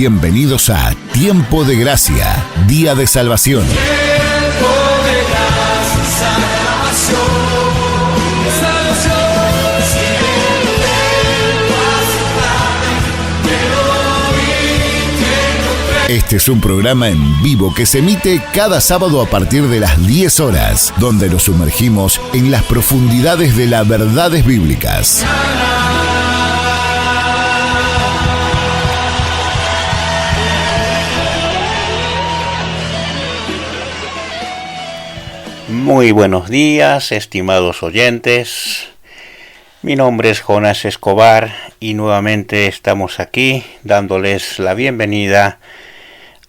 Bienvenidos a Tiempo de Gracia, Día de Salvación. Tiempo de gracia, salvación, salvación, Este es un programa en vivo que se emite cada sábado a partir de las 10 horas, donde nos sumergimos en las profundidades de las verdades bíblicas. Muy buenos días, estimados oyentes. Mi nombre es Jonás Escobar y nuevamente estamos aquí dándoles la bienvenida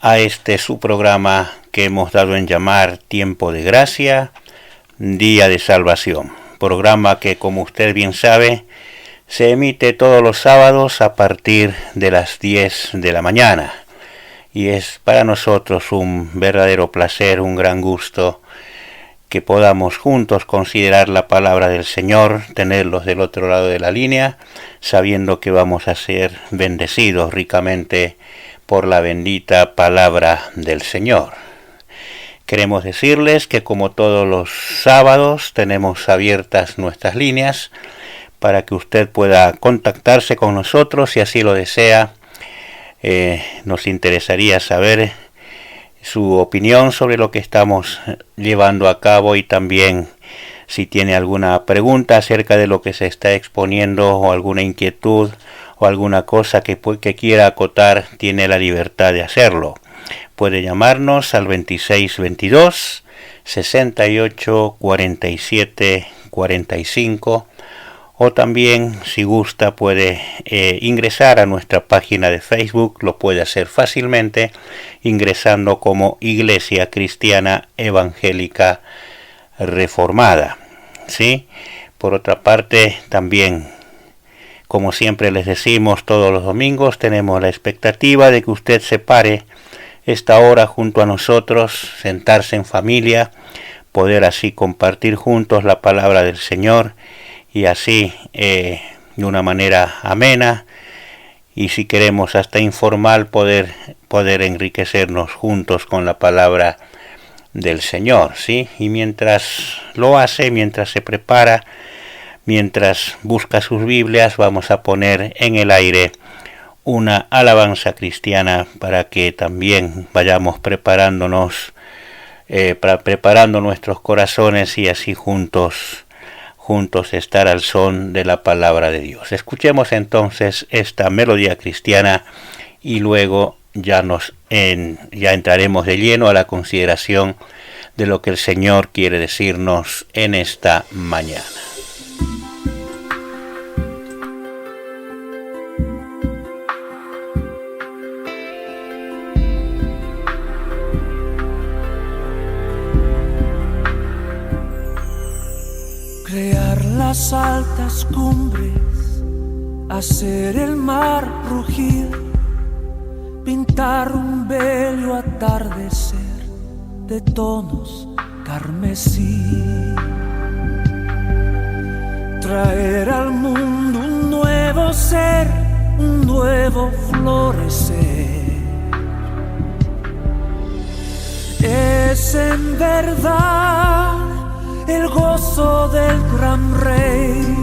a su programa que hemos dado en llamar Tiempo de Gracia, Día de Salvación. Programa que, como usted bien sabe, se emite todos los sábados a partir de las 10 de la mañana. Y es para nosotros un verdadero placer, un gran gusto que podamos juntos considerar la palabra del Señor, tenerlos del otro lado de la línea, sabiendo que vamos a ser bendecidos ricamente por la bendita palabra del Señor. Queremos decirles que como todos los sábados tenemos abiertas nuestras líneas para que usted pueda contactarse con nosotros si así lo desea. Nos interesaría saber su opinión sobre lo que estamos llevando a cabo y también si tiene alguna pregunta acerca de lo que se está exponiendo o alguna inquietud o alguna cosa que quiera acotar, tiene la libertad de hacerlo. Puede llamarnos al 2622 68 47 45 o también, si gusta, puede ingresar a nuestra página de Facebook. Lo puede hacer fácilmente ingresando como Iglesia Cristiana Evangélica Reformada, ¿sí? Por otra parte, también, como siempre les decimos todos los domingos, tenemos la expectativa de que usted se pare esta hora junto a nosotros, sentarse en familia, poder así compartir juntos la palabra del Señor y así de una manera amena y si queremos hasta informal poder enriquecernos juntos con la palabra del Señor, ¿sí? Y mientras lo hace, mientras se prepara, mientras busca sus Biblias, vamos a poner en el aire una alabanza cristiana para que también vayamos preparando nuestros corazones y así juntos estar al son de la palabra de Dios. Escuchemos entonces esta melodía cristiana y luego ya entraremos de lleno a la consideración de lo que el Señor quiere decirnos en esta mañana. crear las altas cumbres, hacer el mar rugir, pintar un bello atardecer de tonos carmesí, traer al mundo un nuevo ser, un nuevo florecer. Es en verdad el gozo del gran rey,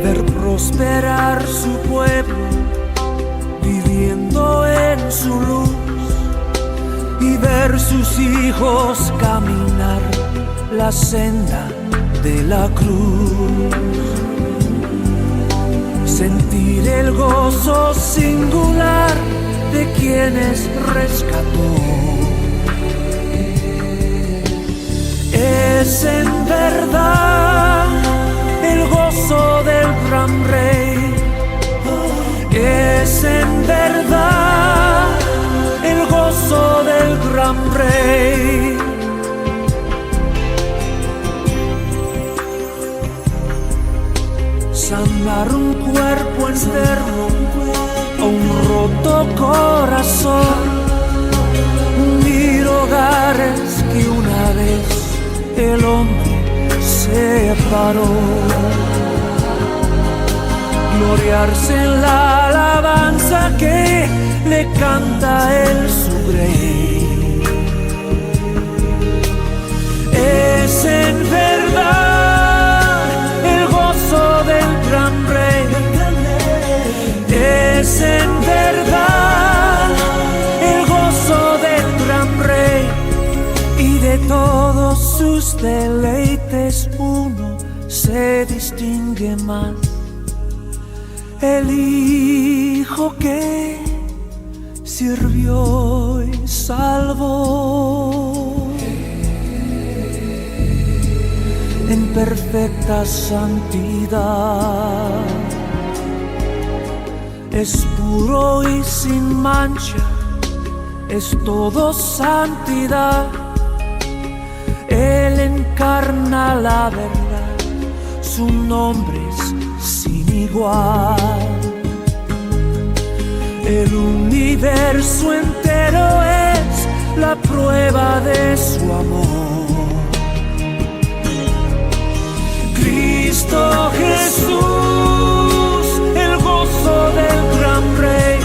ver prosperar su pueblo viviendo en su luz y ver sus hijos caminar la senda de la cruz, sentir el gozo singular de quienes rescató. Es en verdad el gozo del gran rey, es en verdad el gozo del gran rey. Sanar un cuerpo enfermo o un roto corazón, unir hogares que una vez el hombre separó. gloriarse en la alabanza que le canta el su rey. Es en verdad el gozo del gran rey. Es en verdad el gozo del gran rey. Y de todos sus deleites uno se distingue más: el Hijo que sirvió y salvó en perfecta santidad. Es puro y sin mancha, es todo santidad. Él encarna la verdad, su nombre es sin igual. El universo entero es la prueba de su amor. Cristo Jesús, el gozo del gran rey.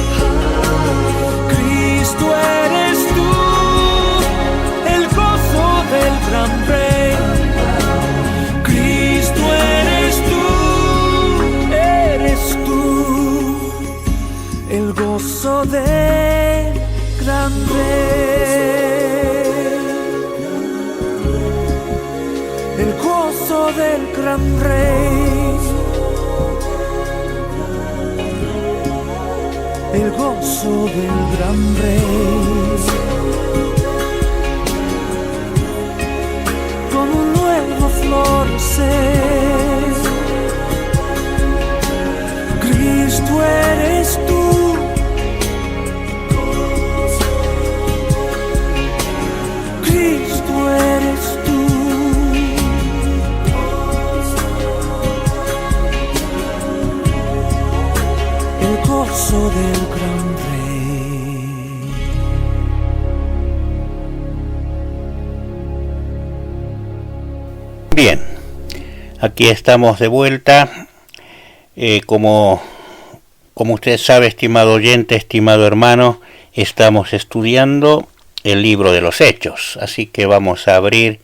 Cristo eres tú, el gozo del gran rey. Cristo eres tú, el gozo del gran rey. El gozo del gran rey. El gozo del gran rey. Como un nuevo florecer. Cristo eres tú. Cristo eres tú. El gozo del gran rey. Bien, aquí estamos de vuelta. Como usted sabe, estimado oyente, estimado hermano, estamos estudiando el libro de los Hechos, así que vamos a abrir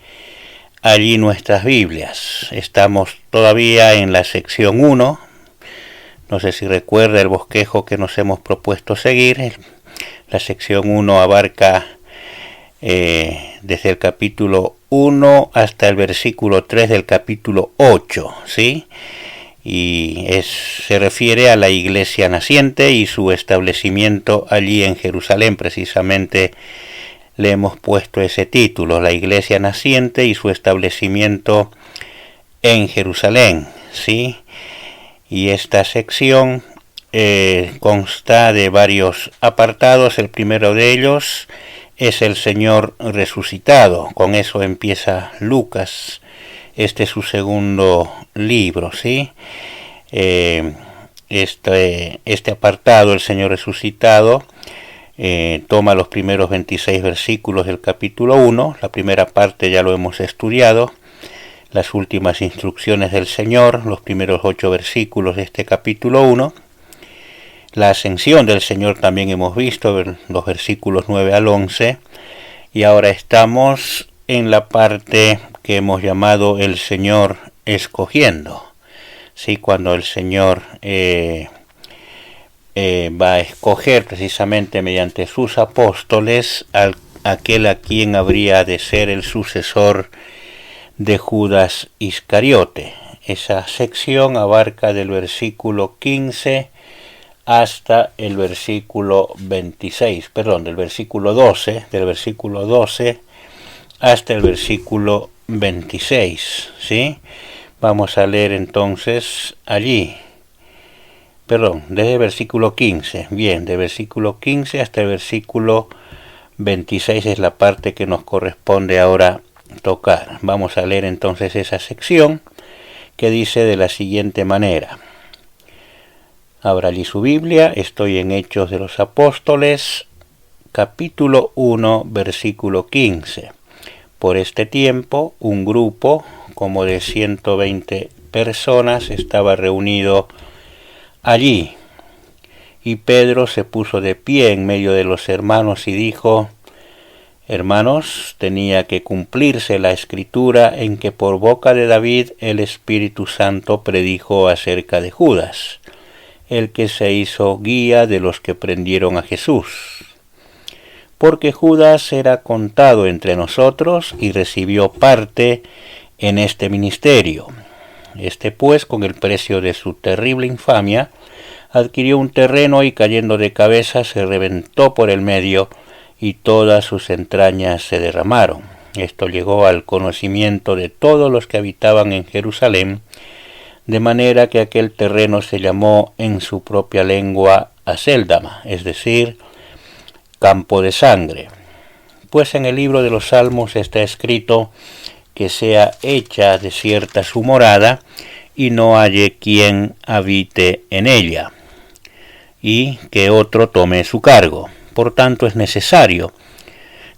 allí nuestras Biblias. Estamos todavía en la sección 1. No sé si recuerda el bosquejo que nos hemos propuesto seguir. La sección 1 abarca desde el capítulo 1 hasta el versículo 3 del capítulo 8, ¿sí? Y se refiere a la iglesia naciente y su establecimiento allí en Jerusalén. Precisamente le hemos puesto ese título, la iglesia naciente y su establecimiento en Jerusalén, ¿sí? Y esta sección consta de varios apartados. El primero de ellos es el Señor resucitado. Con eso empieza Lucas. Este es su segundo libro, ¿sí? Este apartado, el Señor resucitado, toma los primeros 26 versículos del capítulo 1. La primera parte ya lo hemos estudiado. Las últimas instrucciones del Señor, los primeros 8 versículos de este capítulo 1. La ascensión del Señor también hemos visto, los versículos 9 al 11. Y ahora estamos en la parte que hemos llamado el Señor escogiendo. Sí, cuando el Señor va a escoger precisamente mediante sus apóstoles aquel a quien habría de ser el sucesor de Judas Iscariote. Esa sección abarca del versículo 15 hasta el versículo 26, perdón, del versículo 12 hasta el versículo 26, ¿sí? Vamos a leer entonces allí, desde el versículo 15, bien, del versículo 15 hasta el versículo 26 es la parte que nos corresponde ahora tocar. Vamos a leer entonces esa sección que dice de la siguiente manera. Abra allí su Biblia, estoy en Hechos de los Apóstoles, capítulo 1, versículo 15. Por este tiempo, un grupo como de 120 personas estaba reunido allí. Y Pedro se puso de pie en medio de los hermanos y dijo: Hermanos, tenía que cumplirse la escritura en que por boca de David el Espíritu Santo predijo acerca de Judas, el que se hizo guía de los que prendieron a Jesús. Porque Judas era contado entre nosotros y recibió parte en este ministerio. Este pues, con el precio de su terrible infamia, adquirió un terreno y cayendo de cabeza se reventó por el medio y todas sus entrañas se derramaron. Esto llegó al conocimiento de todos los que habitaban en Jerusalén, de manera que aquel terreno se llamó en su propia lengua Acéldama, es decir, campo de sangre. Pues en el libro de los Salmos está escrito que sea hecha desierta su morada y no halle quien habite en ella, y que otro tome su cargo. Por tanto, es necesario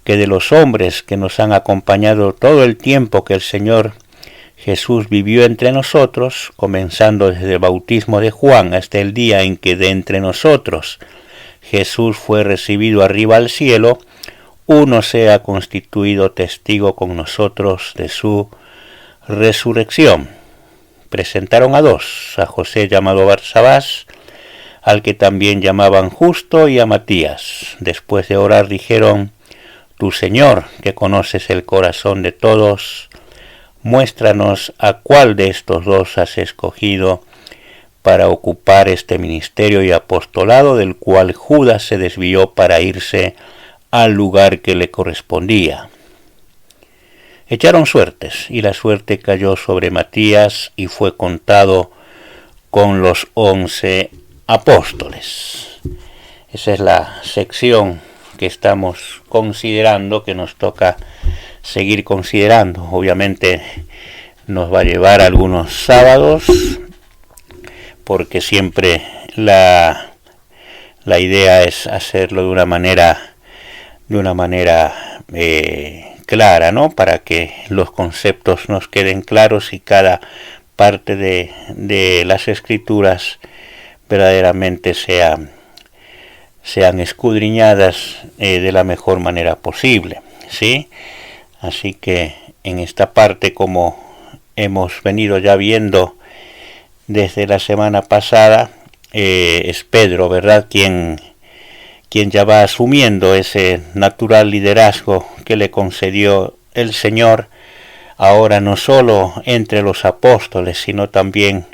que de los hombres que nos han acompañado todo el tiempo que el Señor Jesús vivió entre nosotros, comenzando desde el bautismo de Juan hasta el día en que de entre nosotros Jesús fue recibido arriba al cielo, uno sea constituido testigo con nosotros de su resurrección. Presentaron a dos, a José llamado Barsabás, al que también llamaban Justo, y a Matías. Después de orar dijeron: Tu Señor, que conoces el corazón de todos, muéstranos a cuál de estos dos has escogido para ocupar este ministerio y apostolado del cual Judas se desvió para irse al lugar que le correspondía. Echaron suertes, y la suerte cayó sobre Matías y fue contado con los 11 apóstoles. Esa es la sección que estamos considerando, que nos toca seguir considerando. Obviamente nos va a llevar algunos sábados, porque siempre la idea es hacerlo de una manera clara, ¿no? Para que los conceptos nos queden claros y cada parte de las escrituras verdaderamente sean escudriñadas de la mejor manera posible, ¿sí? Así que en esta parte, como hemos venido ya viendo desde la semana pasada, es Pedro, ¿verdad?, quien ya va asumiendo ese natural liderazgo que le concedió el Señor, ahora no solo entre los apóstoles, sino también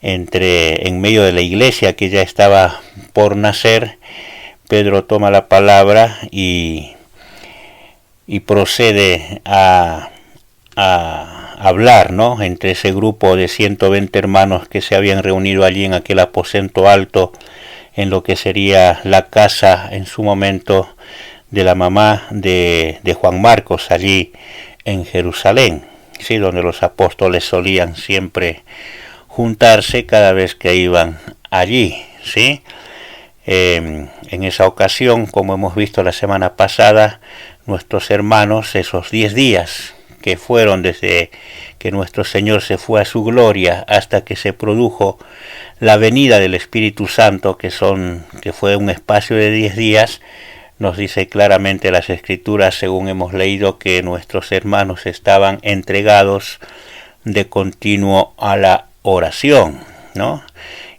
en medio de la iglesia que ya estaba por nacer. Pedro toma la palabra y procede a hablar, ¿no?, entre ese grupo de 120 hermanos que se habían reunido allí en aquel aposento alto, en lo que sería la casa en su momento de la mamá de Juan Marcos, allí en Jerusalén, sí, donde los apóstoles solían siempre juntarse cada vez que iban allí, ¿sí? En esa ocasión, como hemos visto la semana pasada, nuestros hermanos, esos 10 días que fueron desde que nuestro Señor se fue a su gloria hasta que se produjo la venida del Espíritu Santo, que fue un espacio de 10 días, nos dice claramente las Escrituras, según hemos leído, que nuestros hermanos estaban entregados de continuo a la oración, ¿no?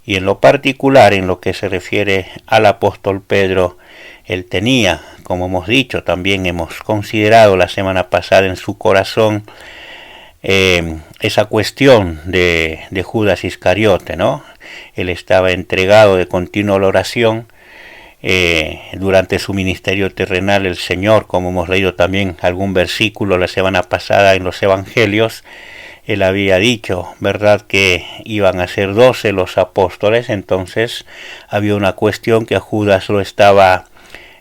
Y en lo particular, en lo que se refiere al apóstol Pedro, él tenía, como hemos dicho, también hemos considerado la semana pasada en su corazón, esa cuestión de Judas Iscariote, ¿no? Él estaba entregado de continuo a la oración. Durante su ministerio terrenal, el Señor, como hemos leído también algún versículo la semana pasada en los Evangelios, él había dicho, ¿verdad?, que iban a ser 12 los apóstoles. Entonces había una cuestión que a Judas lo estaba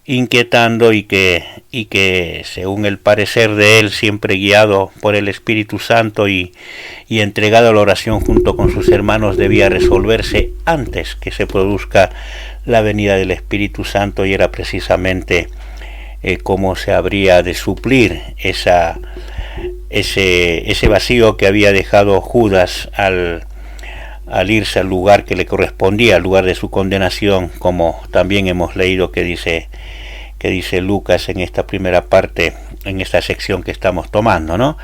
inquietando y que según el parecer de él, siempre guiado por el Espíritu Santo y entregado a la oración junto con sus hermanos, debía resolverse antes que se produzca la venida del Espíritu Santo, y era precisamente cómo se habría de suplir ese vacío que había dejado Judas al al irse al lugar que le correspondía, al lugar de su condenación, como también hemos leído que dice Lucas en esta primera parte, en esta sección que estamos tomando, ¿no?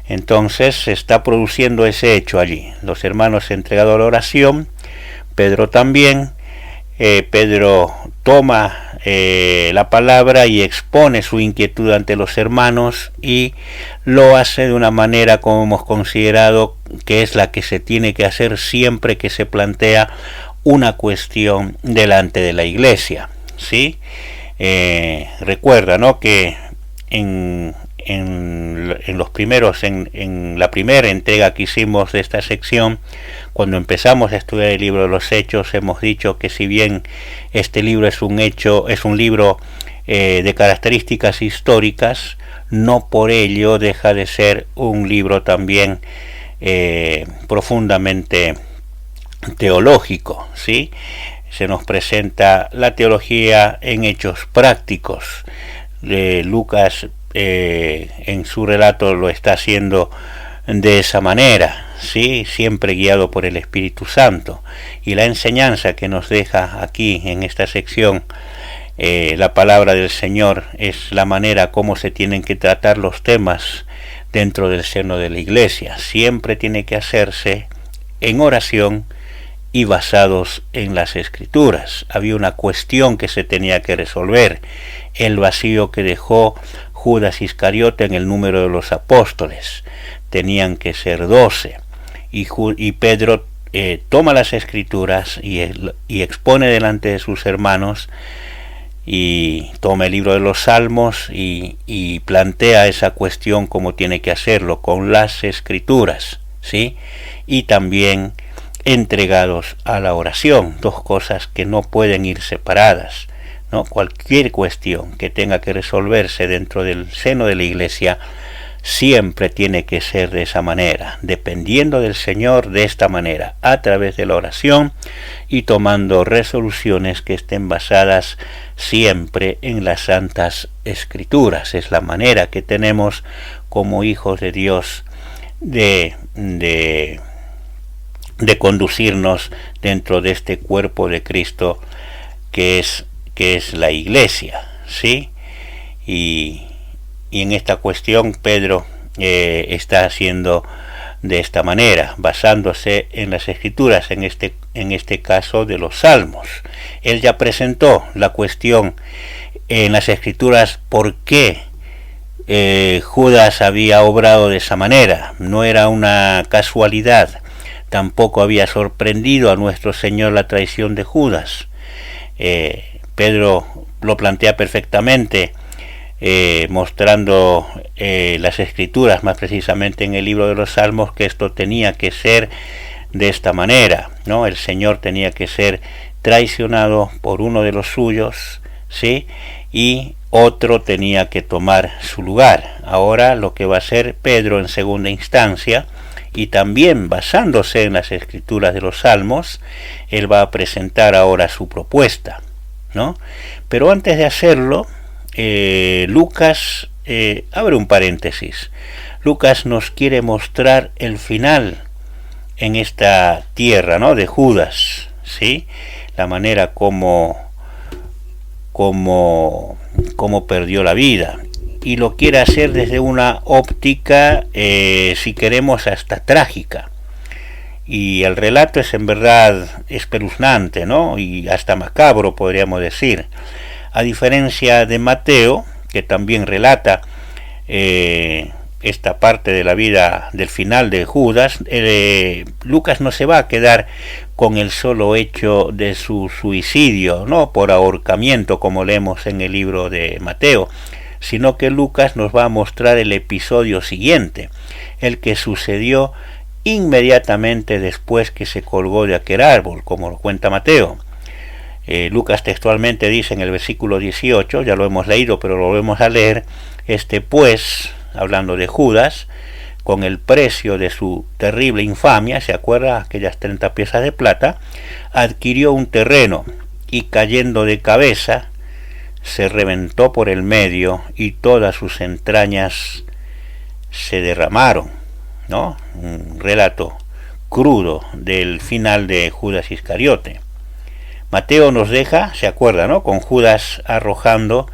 Entonces se está produciendo ese hecho allí. Los hermanos se han entregado a la oración, Pedro también. Pedro toma la palabra y expone su inquietud ante los hermanos, y lo hace de una manera como hemos considerado que es la que se tiene que hacer siempre que se plantea una cuestión delante de la iglesia, ¿sí? Recuerda, ¿no?, que en la primera entrega que hicimos de esta sección, cuando empezamos a estudiar el libro de los Hechos, hemos dicho que si bien este libro es un libro de características históricas, no por ello deja de ser un libro también profundamente teológico, ¿sí? Se nos presenta la teología en hechos prácticos. Lucas en su relato lo está haciendo de esa manera, ¿sí? Siempre guiado por el Espíritu Santo, y la enseñanza que nos deja aquí en esta sección, la palabra del Señor, es la manera como se tienen que tratar los temas dentro del seno de la iglesia. Siempre tiene que hacerse en oración y basados en las Escrituras. Había una cuestión que se tenía que resolver: el vacío que dejó Judas Iscariote en el número de los apóstoles. Tenían que ser 12, y Pedro toma las Escrituras y expone delante de sus hermanos, y toma el libro de los Salmos y plantea esa cuestión como tiene que hacerlo, con las Escrituras, ¿sí? Y también entregados a la oración, dos cosas que no pueden ir separadas, ¿no? Cualquier cuestión que tenga que resolverse dentro del seno de la iglesia siempre tiene que ser de esa manera, dependiendo del Señor de esta manera, a través de la oración y tomando resoluciones que estén basadas siempre en las Santas Escrituras. Es la manera que tenemos como hijos de Dios de conducirnos dentro de este cuerpo de Cristo que es la iglesia, ¿sí? Y en esta cuestión Pedro está haciendo de esta manera, basándose en las Escrituras, en este caso de los Salmos. Él ya presentó la cuestión en las Escrituras por qué Judas había obrado de esa manera. No era una casualidad, tampoco había sorprendido a nuestro Señor la traición de Judas. Pedro lo plantea perfectamente, mostrando las Escrituras, más precisamente en el libro de los Salmos, que esto tenía que ser de esta manera, ¿no? El Señor tenía que ser traicionado por uno de los suyos, ¿sí? Y otro tenía que tomar su lugar. Ahora lo que va a hacer Pedro en segunda instancia, y también basándose en las Escrituras de los Salmos, él va a presentar ahora su propuesta, ¿no? Pero antes de hacerlo, Lucas abre un paréntesis. Lucas nos quiere mostrar el final en esta tierra, ¿no?, de Judas, ¿sí? La manera como perdió la vida, y lo quiere hacer desde una óptica, si queremos, hasta trágica. Y el relato es en verdad espeluznante, ¿no?, y hasta macabro, podríamos decir. A diferencia de Mateo, que también relata esta parte de la vida del final de Judas, Lucas no se va a quedar con el solo hecho de su suicidio, no por ahorcamiento como leemos en el libro de Mateo, sino que Lucas nos va a mostrar el episodio siguiente, el que sucedió inmediatamente después que se colgó de aquel árbol, como lo cuenta Mateo. Lucas textualmente dice en el versículo 18, ya lo hemos leído, pero lo volvemos a leer: pues, hablando de Judas, con el precio de su terrible infamia, ¿se acuerda? Aquellas 30 piezas de plata, adquirió un terreno, y cayendo de cabeza, se reventó por el medio, y todas sus entrañas se derramaron, ¿no? Un relato crudo del final de Judas Iscariote. Mateo nos deja, se acuerda, ¿no?, con Judas arrojando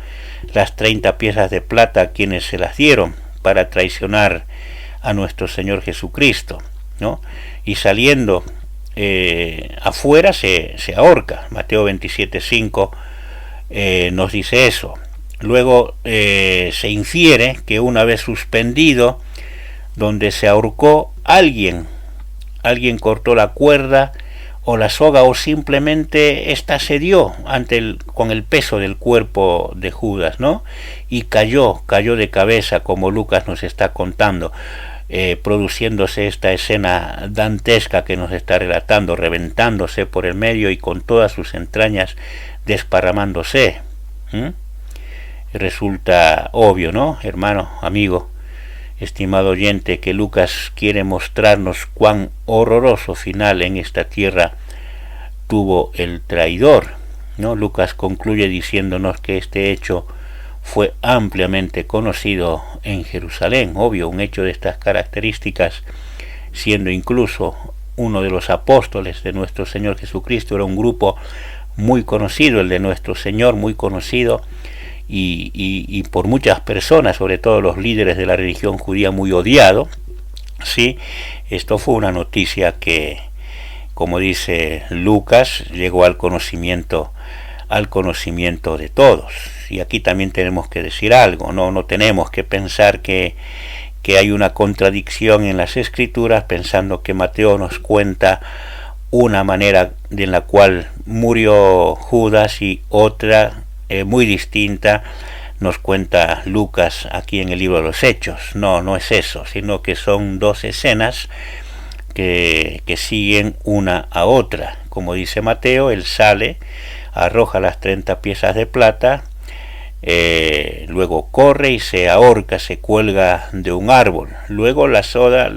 las 30 piezas de plata a quienes se las dieron para traicionar a nuestro Señor Jesucristo, ¿no? Y saliendo afuera se ahorca. Mateo 27:5 nos dice eso. Luego se infiere que una vez suspendido, donde se ahorcó, alguien cortó la cuerda o la soga, o simplemente ésta cedió con el peso del cuerpo de Judas, ¿no? Y cayó de cabeza, como Lucas nos está contando, produciéndose esta escena dantesca que nos está relatando, reventándose por el medio y con todas sus entrañas desparramándose. Resulta obvio, ¿no, hermano, amigo, estimado oyente, que Lucas quiere mostrarnos cuán horroroso final en esta tierra tuvo el traidor, ¿no? Lucas concluye diciéndonos que este hecho fue ampliamente conocido en Jerusalén. Obvio, un hecho de estas características, siendo incluso uno de los apóstoles de nuestro Señor Jesucristo, era un grupo muy conocido, el de nuestro Señor, muy conocido, y por muchas personas, sobre todo los líderes de la religión judía, muy odiado. Sí, esto fue una noticia que, como dice Lucas, llegó al conocimiento de todos. Y aquí también tenemos que decir algo, no tenemos que pensar que hay una contradicción en las Escrituras, pensando que Mateo nos cuenta una manera en la cual murió Judas y otra muy distinta nos cuenta Lucas aquí en el libro de los Hechos. No es eso, sino que son dos escenas que siguen una a otra. Como dice Mateo, él sale, arroja las 30 piezas de plata, luego corre y se ahorca, se cuelga de un árbol. Luego la soga,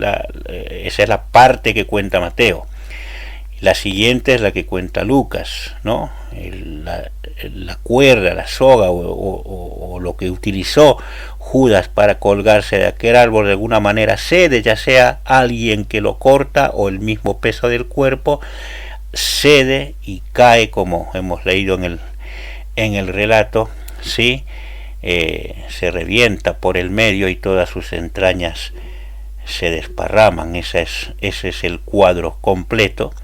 esa es la parte que cuenta Mateo. La siguiente es la que cuenta Lucas, ¿no? La cuerda, la soga o lo que utilizó Judas para colgarse de aquel árbol, de alguna manera cede, ya sea alguien que lo corta o el mismo peso del cuerpo, cede y cae, como hemos leído en el relato, ¿sí? Se revienta por el medio y todas sus entrañas se desparraman. Ese es el cuadro completo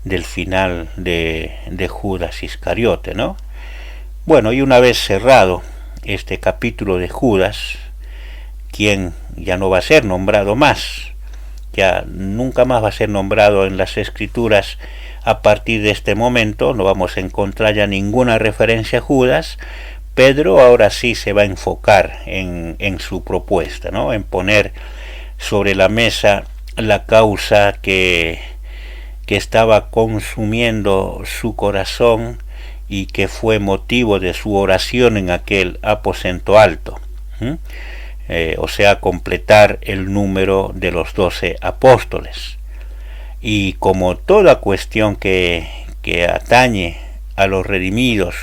del final de Judas Iscariote, ¿no? Bueno, y una vez cerrado este capítulo de Judas, quien ya no va a ser nombrado más, ya nunca más va a ser nombrado en las Escrituras a partir de este momento, no vamos a encontrar ya ninguna referencia a Judas. Pedro ahora sí se va a enfocar en su propuesta, ¿no? En poner sobre la mesa la causa que estaba consumiendo su corazón y que fue motivo de su oración en aquel aposento alto, o sea, completar el número de los 12 apóstoles. Y como toda cuestión que atañe a los redimidos,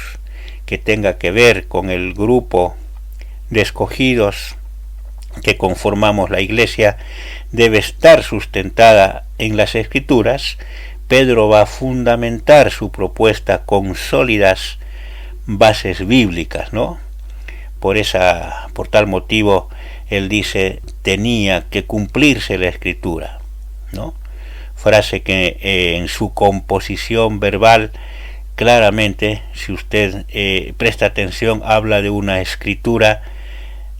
que tenga que ver con el grupo de escogidos que conformamos la Iglesia, debe estar sustentada en las Escrituras, Pedro va a fundamentar su propuesta con sólidas bases bíblicas, ¿no? Por tal motivo, él dice, tenía que cumplirse la Escritura, ¿no? Frase que en su composición verbal, claramente, si usted presta atención, habla de una escritura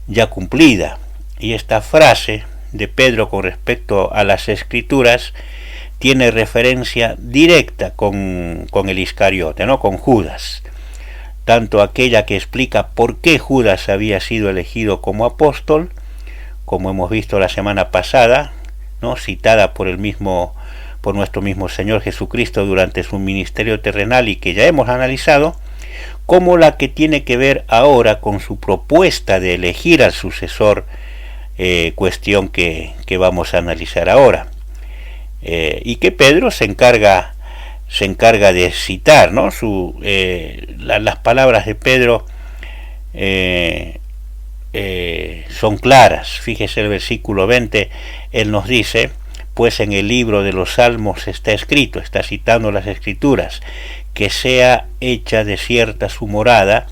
ya cumplida. Y esta frase de Pedro con respecto a las Escrituras tiene referencia directa con el Iscariote, ¿no? Con Judas. Tanto aquella que explica por qué Judas había sido elegido como apóstol, como hemos visto la semana pasada, ¿no? Citada por nuestro mismo Señor Jesucristo durante su ministerio terrenal y que ya hemos analizado, como la que tiene que ver ahora con su propuesta de elegir al sucesor, cuestión que vamos a analizar ahora, y que Pedro se encarga de citar, ¿no? Las palabras de Pedro son claras. Fíjese el versículo 20, él nos dice, pues en el libro de los Salmos está escrito, está citando las Escrituras, que sea hecha desierta su morada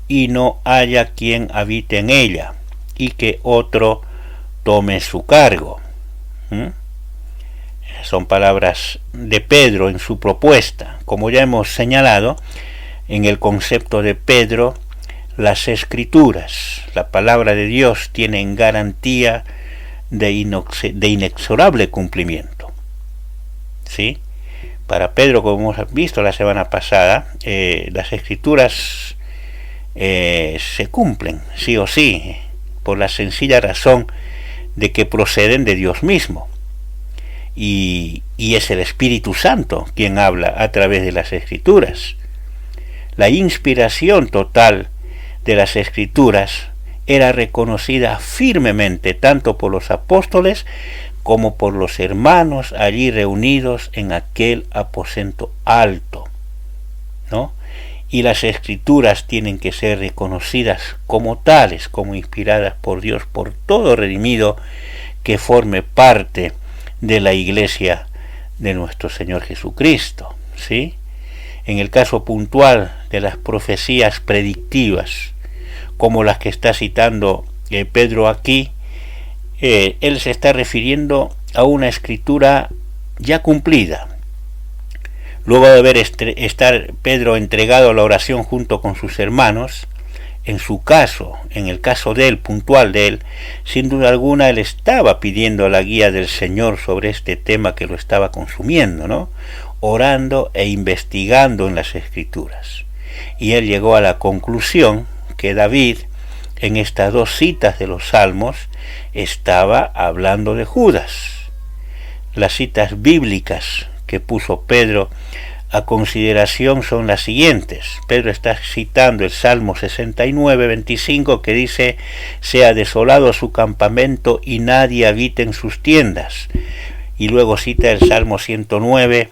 y no haya quien habite en ella, y que otro tome su cargo. Son palabras de Pedro en su propuesta. Como ya hemos señalado, en el concepto de Pedro, las Escrituras, la palabra de Dios, tienen garantía de inexorable cumplimiento. ¿Sí? Para Pedro, como hemos visto la semana pasada, las Escrituras se cumplen, sí o sí, por la sencilla razón de que proceden de Dios mismo. Y es el Espíritu Santo quien habla a través de las Escrituras. La inspiración total de las Escrituras era reconocida firmemente tanto por los apóstoles como por los hermanos allí reunidos en aquel aposento alto, ¿no? Y las Escrituras tienen que ser reconocidas como tales, como inspiradas por Dios, por todo redimido que forme parte de la iglesia de nuestro Señor Jesucristo, ¿sí? En el caso puntual de las profecías predictivas, como las que está citando Pedro aquí, él se está refiriendo a una escritura ya cumplida. Luego de estar Pedro entregado a la oración junto con sus hermanos, en su caso, en el caso de él, puntual de él, sin duda alguna él estaba pidiendo la guía del Señor sobre este tema que lo estaba consumiendo, ¿no? Orando e investigando en las Escrituras. Y él llegó a la conclusión que David, en estas dos citas de los Salmos, estaba hablando de Judas. Las citas bíblicas que puso Pedro a consideración son las siguientes. Pedro está citando el Salmo 69, 25, que dice: sea desolado su campamento y nadie habite en sus tiendas. Y luego cita el Salmo 109,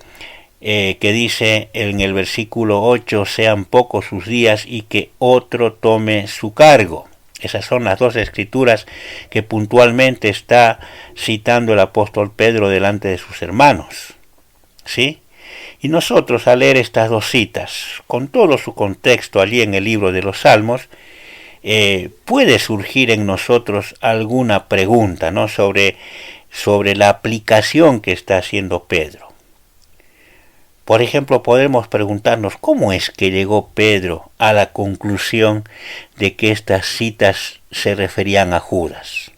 que dice en el versículo 8: sean pocos sus días y que otro tome su cargo. Esas son las dos escrituras que puntualmente está citando el apóstol Pedro delante de sus hermanos, ¿sí? Y nosotros, al leer estas dos citas, con todo su contexto allí en el libro de los Salmos, puede surgir en nosotros alguna pregunta, ¿no?, sobre la aplicación que está haciendo Pedro. Por ejemplo, podemos preguntarnos cómo es que llegó Pedro a la conclusión de que estas citas se referían a Judas.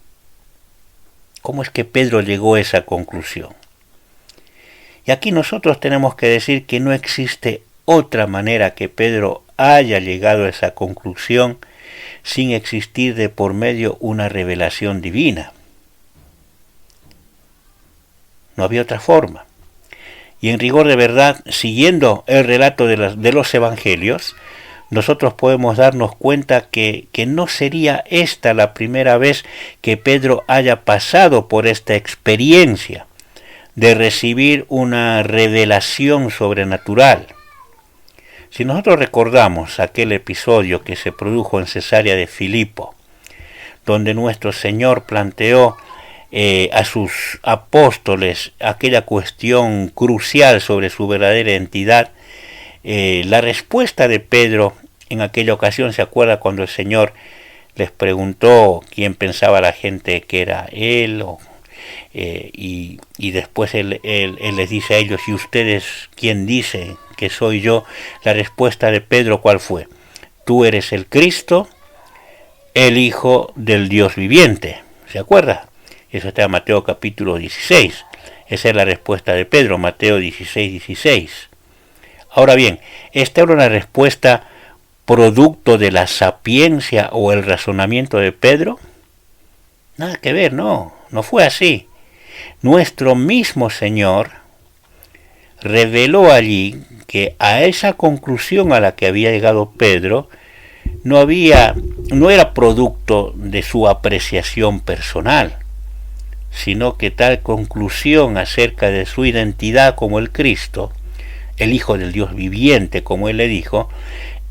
¿Cómo es que Pedro llegó a esa conclusión? Y aquí nosotros tenemos que decir que no existe otra manera que Pedro haya llegado a esa conclusión sin existir de por medio una revelación divina. No había otra forma. Y en rigor de verdad, siguiendo el relato de los evangelios, nosotros podemos darnos cuenta que no sería esta la primera vez que Pedro haya pasado por esta experiencia de recibir una revelación sobrenatural. Si nosotros recordamos aquel episodio que se produjo en Cesarea de Filipo, donde nuestro Señor planteó a sus apóstoles aquella cuestión crucial sobre su verdadera identidad, la respuesta de Pedro en aquella ocasión, ¿se acuerda cuando el Señor les preguntó quién pensaba la gente que era él? Y después él les dice a ellos: ¿y ustedes quién dice que soy yo? La respuesta de Pedro, ¿cuál fue? Tú eres el Cristo, el Hijo del Dios viviente. ¿Se acuerda? Eso está en Mateo capítulo 16. Esa es la respuesta de Pedro, Mateo 16, 16. Ahora bien, ¿esta era una respuesta producto de la sapiencia o el razonamiento de Pedro? Nada que ver, no fue así. Nuestro mismo Señor reveló allí que a esa conclusión a la que había llegado Pedro no era producto de su apreciación personal, sino que tal conclusión acerca de su identidad como el Cristo, el Hijo del Dios viviente, como él le dijo,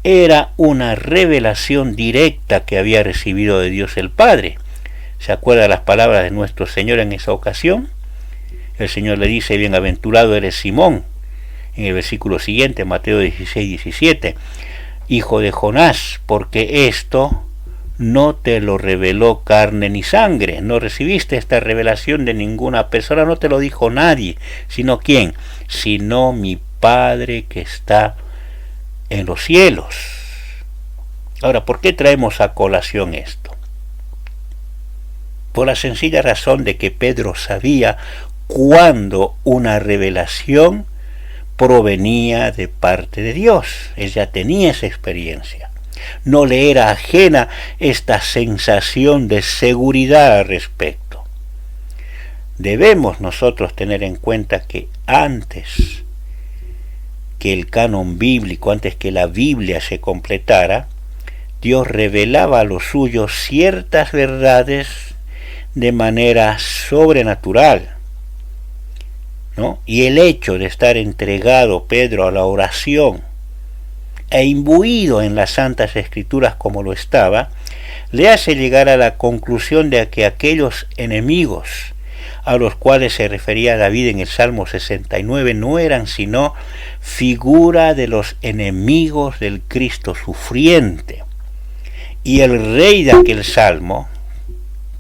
era una revelación directa que había recibido de Dios el Padre. ¿Se acuerda las palabras de nuestro Señor en esa ocasión? el Señor le dice: bienaventurado eres Simón, en el versículo siguiente, Mateo 16:17, hijo de Jonás, porque esto no te lo reveló carne ni sangre, no recibiste esta revelación de ninguna persona, no te lo dijo nadie, sino ¿quién? Sino mi Padre que está en los cielos. Ahora, ¿por qué traemos a colación esto? Por la sencilla razón de que Pedro sabía cuándo una revelación provenía de parte de Dios. Él ya tenía esa experiencia. No le era ajena esta sensación de seguridad al respecto. Debemos nosotros tener en cuenta que antes que el canon bíblico, antes que la Biblia se completara, Dios revelaba a los suyos ciertas verdades de manera sobrenatural, ¿no? Y el hecho de estar entregado Pedro a la oración e imbuido en las Santas Escrituras como lo estaba, le hace llegar a la conclusión de que aquellos enemigos a los cuales se refería David en el Salmo 69 no eran sino figura de los enemigos del Cristo sufriente. Y el rey de aquel Salmo,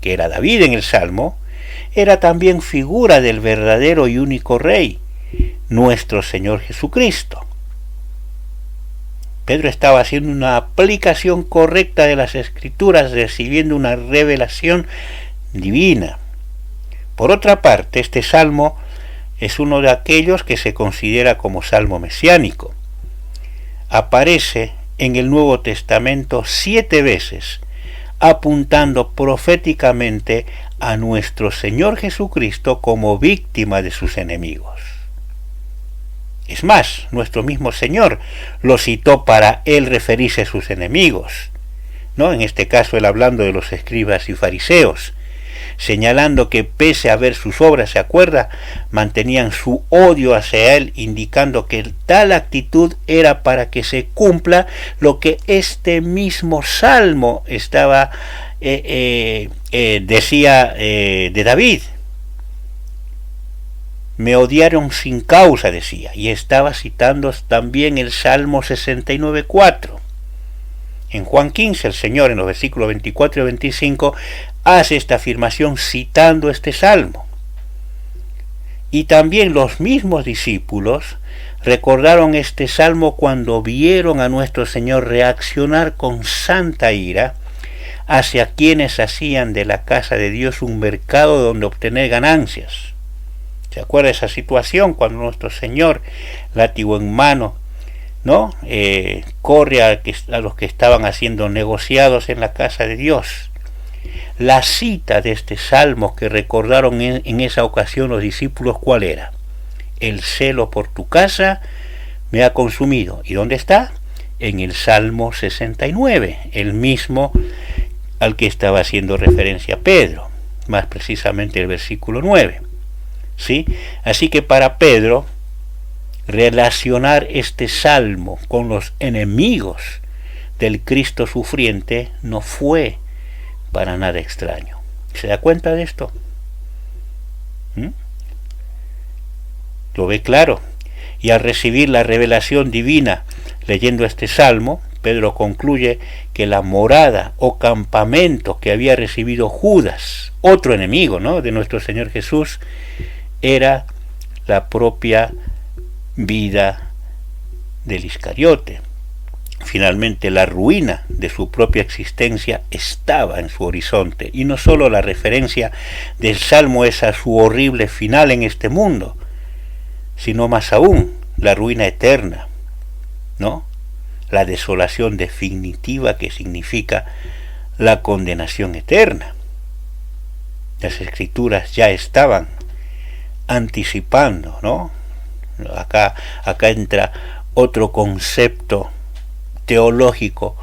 que era David en el Salmo, era también figura del verdadero y único Rey, nuestro Señor Jesucristo. Pedro estaba haciendo una aplicación correcta de las Escrituras, recibiendo una revelación divina. Por otra parte, este salmo es uno de aquellos que se considera como salmo mesiánico. Aparece en el Nuevo Testamento 7 veces, apuntando proféticamente a nuestro Señor Jesucristo como víctima de sus enemigos. Es más, nuestro mismo Señor lo citó para él referirse a sus enemigos, ¿no? En este caso él hablando de los escribas y fariseos, señalando que pese a ver sus obras, ¿se acuerda?, mantenían su odio hacia él, indicando que tal actitud era para que se cumpla lo que este mismo salmo estaba decía de David. Me odiaron sin causa, decía, y estaba citando también el Salmo 69:4. En Juan 15, el Señor, en los versículos 24 y 25, hace esta afirmación citando este salmo. Y también los mismos discípulos recordaron este salmo cuando vieron a nuestro Señor reaccionar con santa ira hacia quienes hacían de la casa de Dios un mercado donde obtener ganancias. ¿Se acuerda esa situación cuando nuestro Señor, látigo en mano, ¿no?, corre a los que estaban haciendo negociados en la casa de Dios? La cita de este salmo que recordaron en esa ocasión los discípulos, ¿cuál era? El celo por tu casa me ha consumido. ¿Y dónde está? En el Salmo 69, el mismo al que estaba haciendo referencia Pedro, más precisamente el versículo 9. ¿Sí? Así que para Pedro, relacionar este salmo con los enemigos del Cristo sufriente no fue para nada extraño. ¿Se da cuenta de esto? Lo ve claro. Y al recibir la revelación divina leyendo este salmo, Pedro concluye que la morada o campamento que había recibido Judas, otro enemigo, ¿no?, de nuestro Señor Jesús, era la propia vida del Iscariote. Finalmente, la ruina de su propia existencia estaba en su horizonte, y no solo la referencia del Salmo es a su horrible final en este mundo, sino más aún la ruina eterna, ¿no?, la desolación definitiva que significa la condenación eterna. Las Escrituras ya estaban anticipando, ¿no? Acá entra otro concepto teológico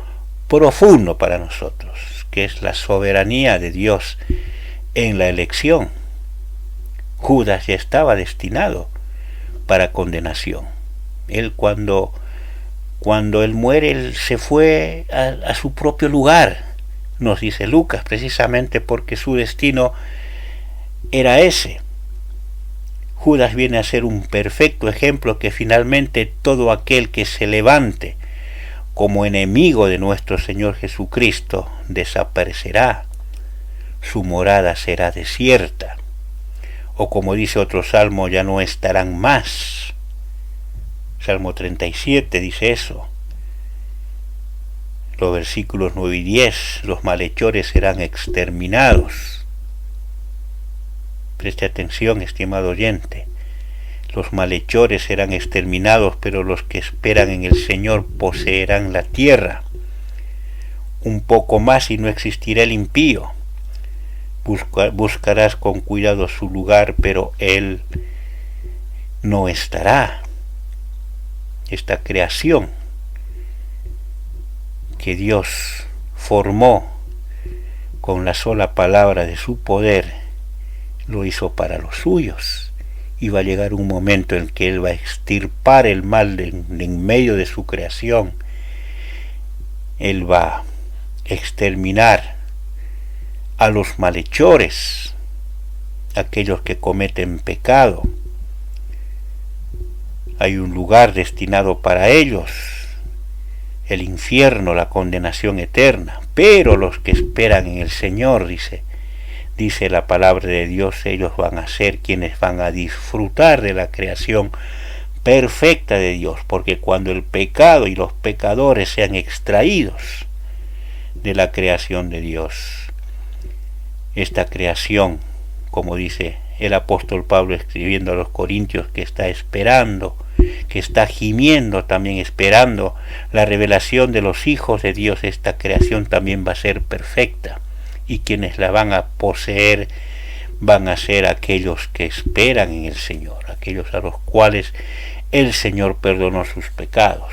profundo para nosotros, que es la soberanía de Dios en la elección. Judas ya estaba destinado para condenación. Él cuando él muere, él se fue a su propio lugar, nos dice Lucas, precisamente porque su destino era ese. Judas viene a ser un perfecto ejemplo que finalmente todo aquel que se levante como enemigo de nuestro Señor Jesucristo desaparecerá, su morada será desierta, o como dice otro salmo, ya no estarán más. Salmo 37 dice eso. Los versículos 9 y 10, los malhechores serán exterminados. Preste atención, estimado oyente. Los malhechores serán exterminados, pero los que esperan en el Señor poseerán la tierra. Un poco más y no existirá el impío. Buscarás con cuidado su lugar, pero él no estará. Esta creación que Dios formó con la sola palabra de su poder, lo hizo para los suyos, y va a llegar un momento en que Él va a extirpar el mal en medio de su creación. Él va a exterminar a los malhechores, aquellos que cometen pecado. Hay un lugar destinado para ellos, el infierno, la condenación eterna, pero los que esperan en el Señor, dice la palabra de Dios, ellos van a ser quienes van a disfrutar de la creación perfecta de Dios, porque cuando el pecado y los pecadores sean extraídos de la creación de Dios, esta creación, como dice el apóstol Pablo escribiendo a los Corintios, que está esperando, que está gimiendo también, esperando la revelación de los hijos de Dios, esta creación también va a ser perfecta, y quienes la van a poseer van a ser aquellos que esperan en el Señor, aquellos a los cuales el Señor perdonó sus pecados,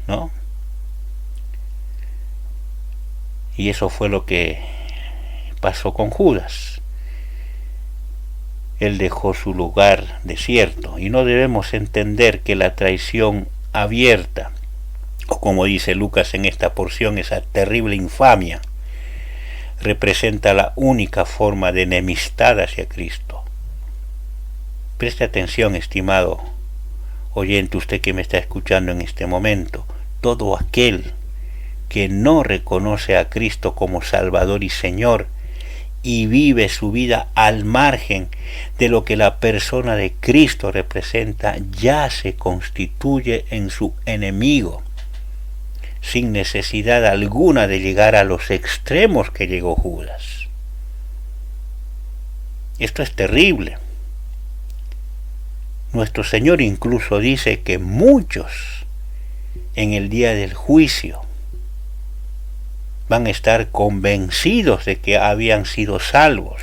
¿no? Y eso fue lo que pasó con Judas. Él dejó su lugar desierto, y no debemos entender que la traición abierta, o como dice Lucas en esta porción, esa terrible infamia, representa la única forma de enemistad hacia Cristo. Preste atención, estimado oyente, usted que me está escuchando en este momento, todo aquel que no reconoce a Cristo como Salvador y Señor, y vive su vida al margen de lo que la persona de Cristo representa, ya se constituye en su enemigo, sin necesidad alguna de llegar a los extremos que llegó Judas. Esto es terrible. Nuestro Señor incluso dice que muchos en el día del juicio van a estar convencidos de que habían sido salvos,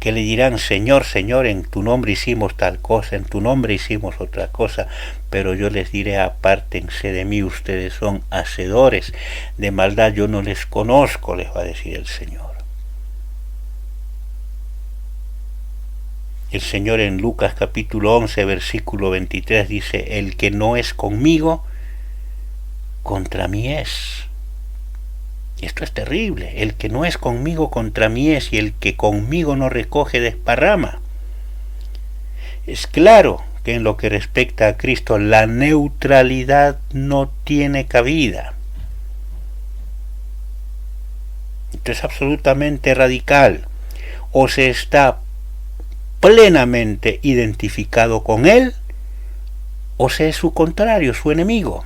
que le dirán: Señor, Señor, en tu nombre hicimos tal cosa, en tu nombre hicimos otra cosa, pero yo les diré: apártense de mí, ustedes son hacedores de maldad, yo no les conozco, les va a decir el Señor. El Señor en Lucas capítulo 11, versículo 23 dice: el que no es conmigo, contra mí es. Y esto es terrible. El que no es conmigo, contra mí es, y el que conmigo no recoge, desparrama. Es claro que en lo que respecta a Cristo, la neutralidad no tiene cabida. Esto es absolutamente radical. O se está plenamente identificado con Él, o se es su contrario, su enemigo.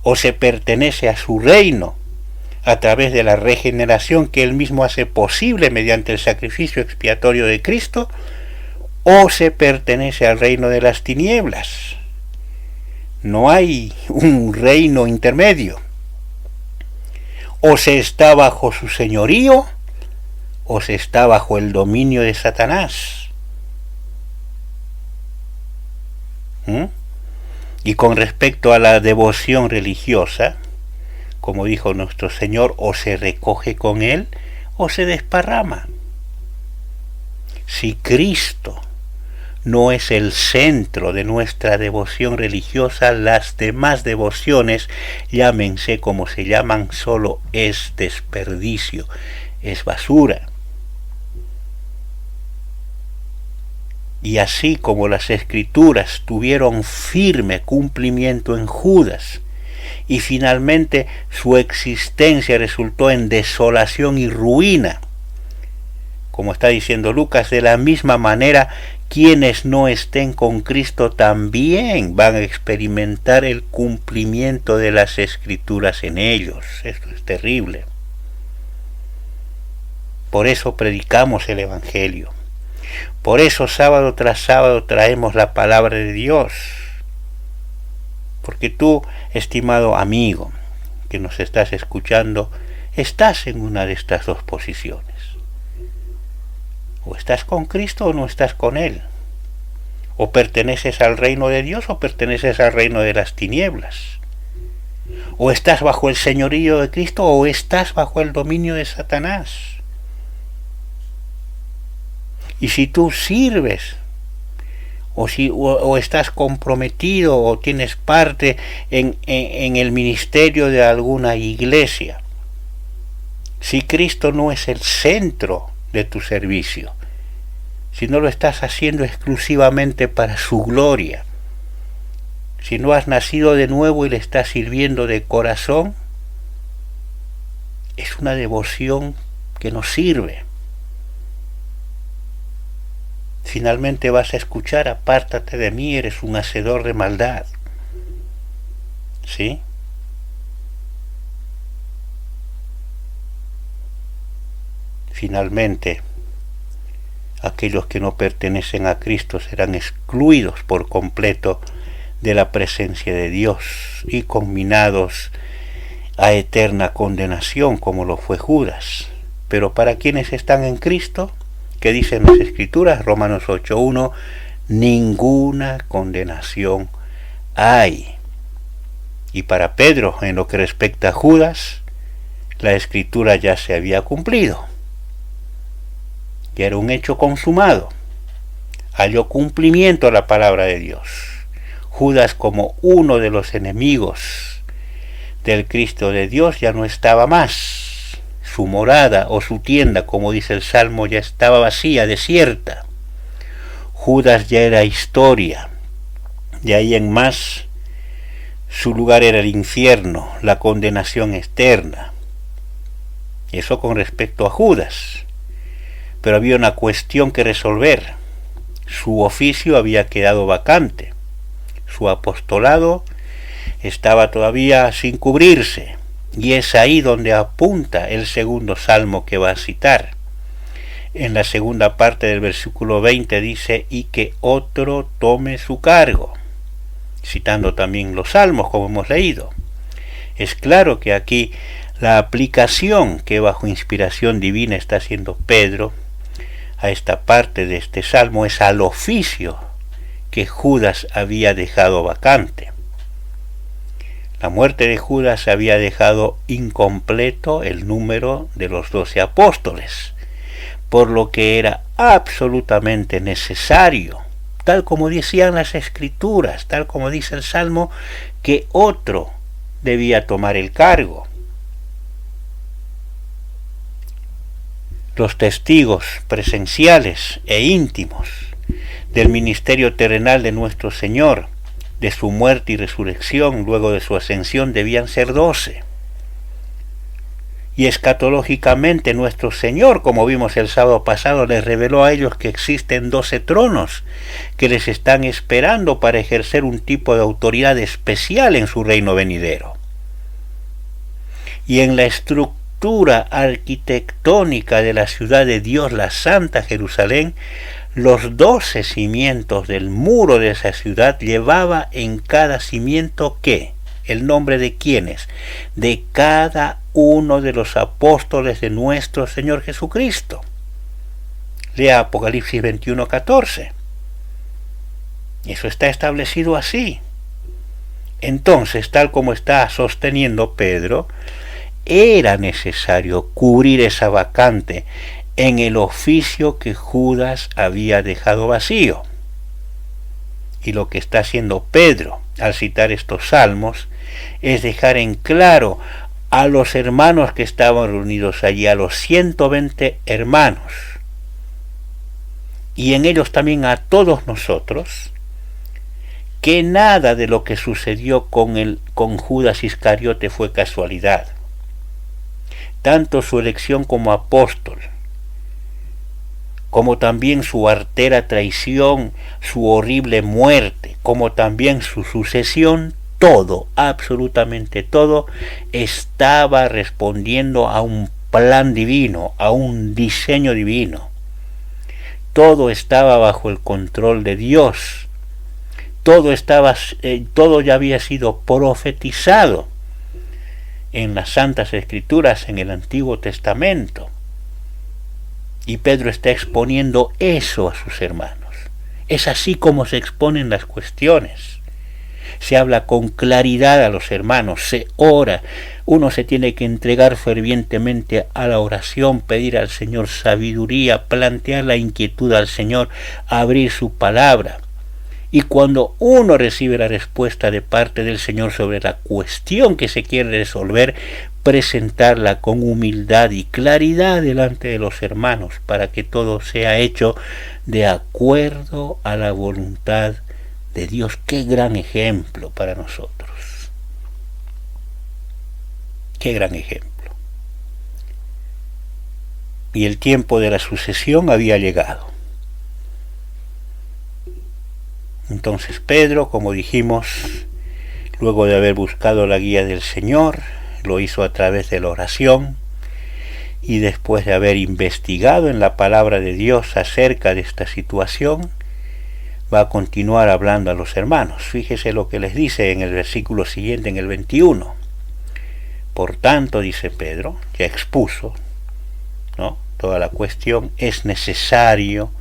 O se pertenece a su reino a través de la regeneración que Él mismo hace posible mediante el sacrificio expiatorio de Cristo, o se pertenece al reino de las tinieblas. No hay un reino intermedio. O se está bajo su señorío, o se está bajo el dominio de Satanás. Y con respecto a la devoción religiosa, como dijo nuestro Señor, o se recoge con Él o se desparrama. Si Cristo no es el centro de nuestra devoción religiosa, las demás devociones, llámense como se llaman, solo es desperdicio, es basura. Y así como las Escrituras tuvieron firme cumplimiento en Judas, y finalmente su existencia resultó en desolación y ruina, como está diciendo Lucas, de la misma manera, quienes no estén con Cristo también van a experimentar el cumplimiento de las Escrituras en ellos. Esto es terrible. Por eso predicamos el Evangelio. Por eso sábado tras sábado traemos la palabra de Dios. Porque tú, estimado amigo, que nos estás escuchando, estás en una de estas dos posiciones. O estás con Cristo o no estás con Él. O perteneces al reino de Dios o perteneces al reino de las tinieblas. O estás bajo el señorío de Cristo o estás bajo el dominio de Satanás. Y si tú sirves, o estás comprometido o tienes parte en el ministerio de alguna iglesia, si Cristo no es el centro de tu servicio, si no lo estás haciendo exclusivamente para su gloria, si no has nacido de nuevo y le estás sirviendo de corazón, es una devoción que no sirve. Finalmente vas a escuchar: apártate de mí, eres un hacedor de maldad. ¿Sí? Finalmente, aquellos que no pertenecen a Cristo serán excluidos por completo de la presencia de Dios y conminados a eterna condenación, como lo fue Judas. Pero para quienes están en Cristo, que dicen las Escrituras, Romanos 8:1, ninguna condenación hay. Y para Pedro, en lo que respecta a Judas, la Escritura ya se había cumplido. Ya era un hecho consumado. Halló cumplimiento a la palabra de Dios. Judas, como uno de los enemigos del Cristo de Dios, ya no estaba más. Su morada o su tienda, como dice el Salmo, ya estaba vacía, desierta. Judas ya era historia. De ahí en más, su lugar era el infierno, la condenación eterna. Eso con respecto a Judas. Pero había una cuestión que resolver. Su oficio había quedado vacante. Su apostolado estaba todavía sin cubrirse. Y es ahí donde apunta el segundo salmo que va a citar. En la segunda parte del versículo 20 dice: y que otro tome su cargo. Citando también los salmos, como hemos leído. Es claro que aquí la aplicación que bajo inspiración divina está haciendo Pedro a esta parte de este salmo es al oficio que Judas había dejado vacante. La muerte de Judas había dejado incompleto el número de los 12 apóstoles, por lo que era absolutamente necesario, tal como decían las Escrituras, tal como dice el Salmo, que otro debía tomar el cargo. Los testigos presenciales e íntimos del ministerio terrenal de nuestro Señor, de su muerte y resurrección luego de su ascensión, debían ser 12. Y escatológicamente nuestro Señor, como vimos el sábado pasado, les reveló a ellos que existen 12 tronos que les están esperando para ejercer un tipo de autoridad especial en su reino venidero. Y en la estructura arquitectónica de la ciudad de Dios, la Santa Jerusalén, los 12 cimientos del muro de esa ciudad llevaba en cada cimiento ¿qué? El nombre de quiénes, de cada uno de los apóstoles de nuestro Señor Jesucristo. Lea Apocalipsis 21:14. Eso está establecido así. Entonces, tal como está sosteniendo Pedro, era necesario cubrir esa vacante en el oficio que Judas había dejado vacío. Y lo que está haciendo Pedro al citar estos salmos es dejar en claro a los hermanos que estaban reunidos allí, a los 120 hermanos, y en ellos también a todos nosotros, que nada de lo que sucedió con Judas Iscariote fue casualidad. Tanto su elección como apóstol, como también su artera traición, su horrible muerte, como también su sucesión, todo, absolutamente todo, estaba respondiendo a un plan divino, a un diseño divino. Todo estaba bajo el control de Dios. Todo ya había sido profetizado en las Santas Escrituras, en el Antiguo Testamento. Y Pedro está exponiendo eso a sus hermanos. Es así como se exponen las cuestiones. Se habla con claridad a los hermanos, se ora. Uno se tiene que entregar fervientemente a la oración, pedir al Señor sabiduría, plantear la inquietud al Señor, abrir su palabra. Y cuando uno recibe la respuesta de parte del Señor sobre la cuestión que se quiere resolver, presentarla con humildad y claridad delante de los hermanos para que todo sea hecho de acuerdo a la voluntad de Dios. Qué gran ejemplo para nosotros. Qué gran ejemplo. Y el tiempo de la sucesión había llegado. Entonces Pedro, como dijimos, luego de haber buscado la guía del Señor, lo hizo a través de la oración, y después de haber investigado en la palabra de Dios acerca de esta situación, va a continuar hablando a los hermanos. Fíjese lo que les dice en el versículo siguiente, en el 21. Por tanto, dice Pedro, ya expuso, ¿no?, toda la cuestión, es necesario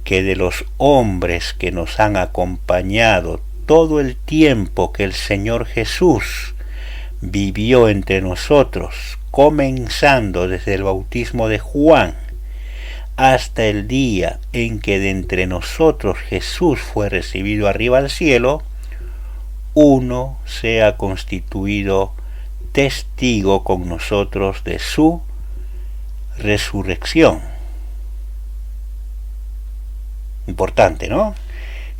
que de los hombres que nos han acompañado todo el tiempo que el Señor Jesús vivió entre nosotros, comenzando desde el bautismo de Juan hasta el día en que de entre nosotros Jesús fue recibido arriba al cielo, uno sea constituido testigo con nosotros de su resurrección. Importante, ¿no?,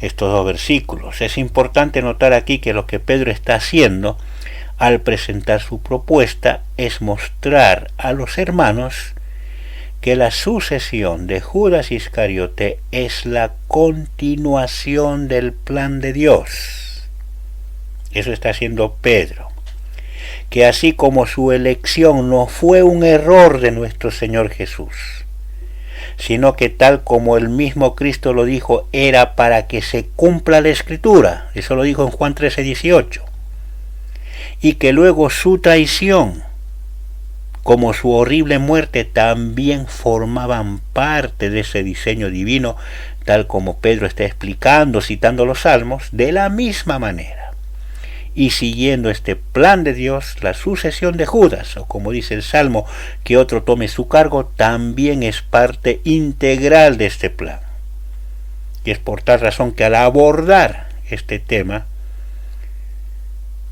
estos dos versículos. Es importante notar aquí que lo que Pedro está haciendo al presentar su propuesta es mostrar a los hermanos que la sucesión de Judas Iscariote es la continuación del plan de Dios. Eso está haciendo Pedro. Que así como su elección no fue un error de nuestro Señor Jesús, sino que tal como el mismo Cristo lo dijo, era para que se cumpla la Escritura. Eso lo dijo en Juan 13:18. Y que luego su traición, como su horrible muerte, también formaban parte de ese diseño divino, tal como Pedro está explicando, citando los Salmos, de la misma manera. Y siguiendo este plan de Dios, la sucesión de Judas, o como dice el Salmo, que otro tome su cargo, también es parte integral de este plan. Y es por tal razón que al abordar este tema,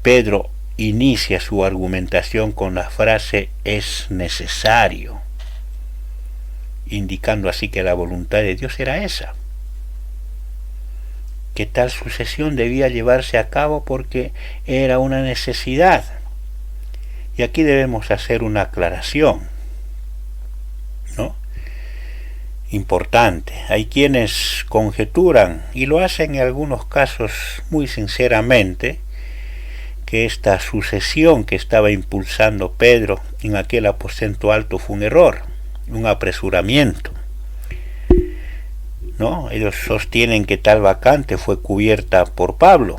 Pedro inicia su argumentación con la frase «es necesario», indicando así que la voluntad de Dios era esa, que tal sucesión debía llevarse a cabo porque era una necesidad. Y aquí debemos hacer una aclaración, ¿no?, importante. Hay quienes conjeturan, y lo hacen en algunos casos muy sinceramente, que esta sucesión que estaba impulsando Pedro en aquel aposento alto fue un error, un apresuramiento, ¿no? Ellos sostienen que tal vacante fue cubierta por Pablo,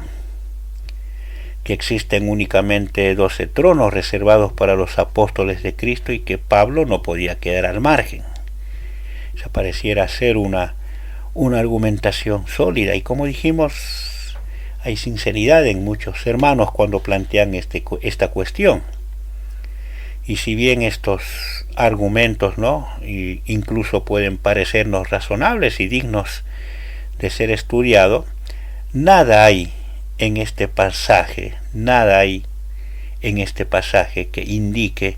que existen únicamente 12 tronos reservados para los apóstoles de Cristo y que Pablo no podía quedar al margen. Eso pareciera ser una argumentación sólida, y como dijimos, hay sinceridad en muchos hermanos cuando plantean esta cuestión. Y si bien estos argumentos, ¿no?, incluso pueden parecernos razonables y dignos de ser estudiados, nada hay en este pasaje que indique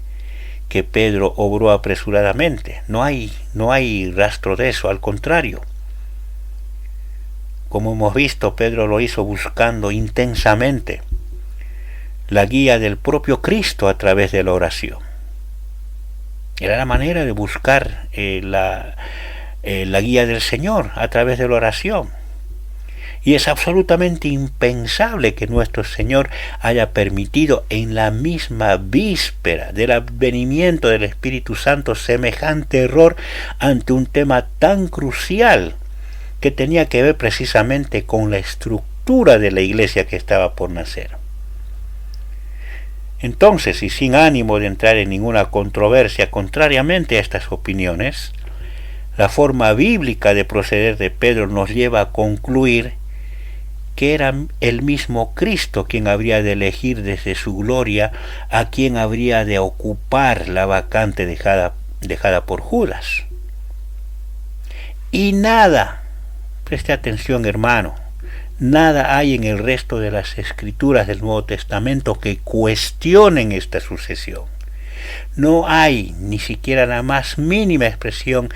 que Pedro obró apresuradamente. No hay rastro de eso, al contrario. Como hemos visto, Pedro lo hizo buscando intensamente la guía del propio Cristo a través de la oración. Era la manera de buscar la guía del Señor a través de la oración. Y es absolutamente impensable que nuestro Señor haya permitido en la misma víspera del advenimiento del Espíritu Santo semejante error ante un tema tan crucial que tenía que ver precisamente con la estructura de la iglesia que estaba por nacer. Entonces, y sin ánimo de entrar en ninguna controversia, contrariamente a estas opiniones, la forma bíblica de proceder de Pedro nos lleva a concluir que era el mismo Cristo quien habría de elegir desde su gloria a quien habría de ocupar la vacante dejada por Judas. Y nada, preste atención hermano, nada hay en el resto de las escrituras del Nuevo Testamento que cuestionen esta sucesión. No hay ni siquiera la más mínima expresión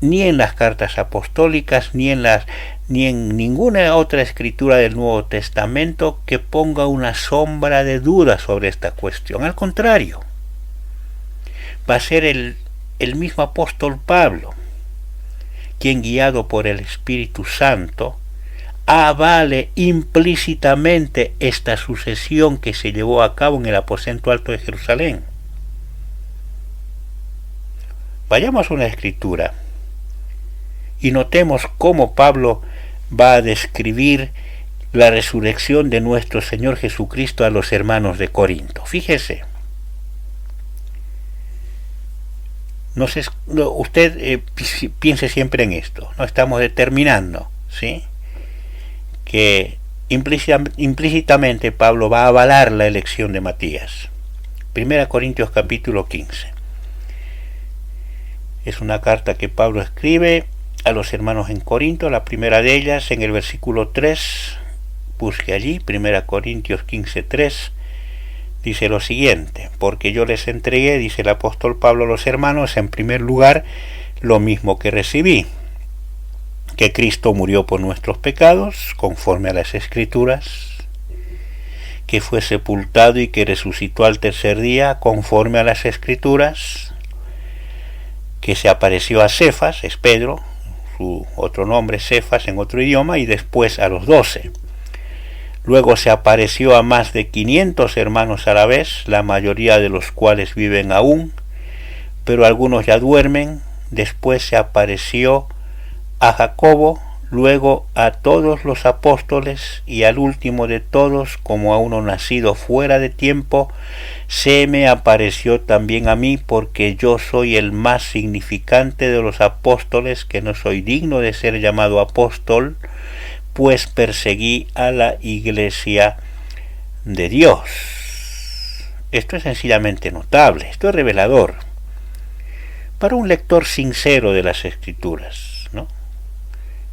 ni en las cartas apostólicas ni en ninguna otra escritura del Nuevo Testamento que ponga una sombra de duda sobre esta cuestión. Al contrario, va a ser el mismo apóstol Pablo quien, guiado por el Espíritu Santo, avale implícitamente esta sucesión que se llevó a cabo en el aposento alto de Jerusalén. Vayamos a una escritura y notemos cómo Pablo va a describir la resurrección de nuestro Señor Jesucristo a los hermanos de Corinto. Fíjese, usted piense siempre en esto, no estamos determinando, ¿sí?, que implícitamente Pablo va a avalar la elección de Matías. 1 Corintios capítulo 15. Es una carta que Pablo escribe a los hermanos en Corinto, la primera de ellas en el versículo 3, busque allí, 1 Corintios 15:3, dice lo siguiente: porque yo les entregué, dice el apóstol Pablo a los hermanos, en primer lugar, lo mismo que recibí, que Cristo murió por nuestros pecados, conforme a las Escrituras, que fue sepultado y que resucitó al tercer día, conforme a las Escrituras, que se apareció a Cefas, es Pedro, su otro nombre Cefas en otro idioma, y después a los 12. Luego se apareció a más de 500 hermanos a la vez, la mayoría de los cuales viven aún, pero algunos ya duermen. Después se apareció a Jacobo, luego a todos los apóstoles, y al último de todos, como a uno nacido fuera de tiempo, se me apareció también a mí, porque yo soy el más significante de los apóstoles, que no soy digno de ser llamado apóstol, pues perseguí a la iglesia de Dios. Esto es sencillamente notable, esto es revelador para un lector sincero de las Escrituras, ¿no?,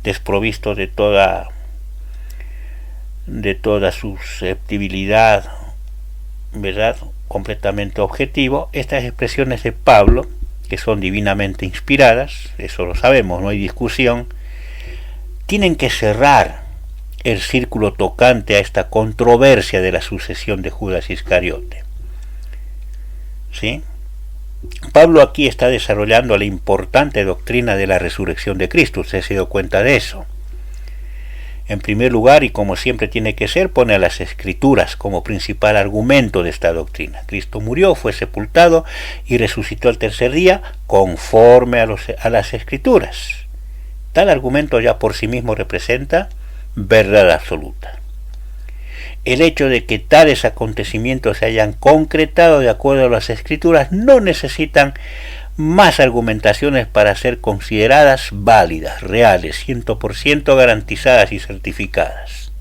desprovisto de toda susceptibilidad, ¿verdad?, completamente objetivo. Estas expresiones de Pablo, que son divinamente inspiradas, eso lo sabemos, no hay discusión, tienen que cerrar el círculo tocante a esta controversia de la sucesión de Judas Iscariote. ¿Sí? Pablo aquí está desarrollando la importante doctrina de la resurrección de Cristo. ¿Usted se dio cuenta de eso? En primer lugar, y como siempre tiene que ser, pone a las Escrituras como principal argumento de esta doctrina. Cristo murió, fue sepultado y resucitó al tercer día conforme a las Escrituras. Tal argumento ya por sí mismo representa verdad absoluta. El hecho de que tales acontecimientos se hayan concretado de acuerdo a las Escrituras no necesitan más argumentaciones para ser consideradas válidas, reales, 100% garantizadas y certificadas.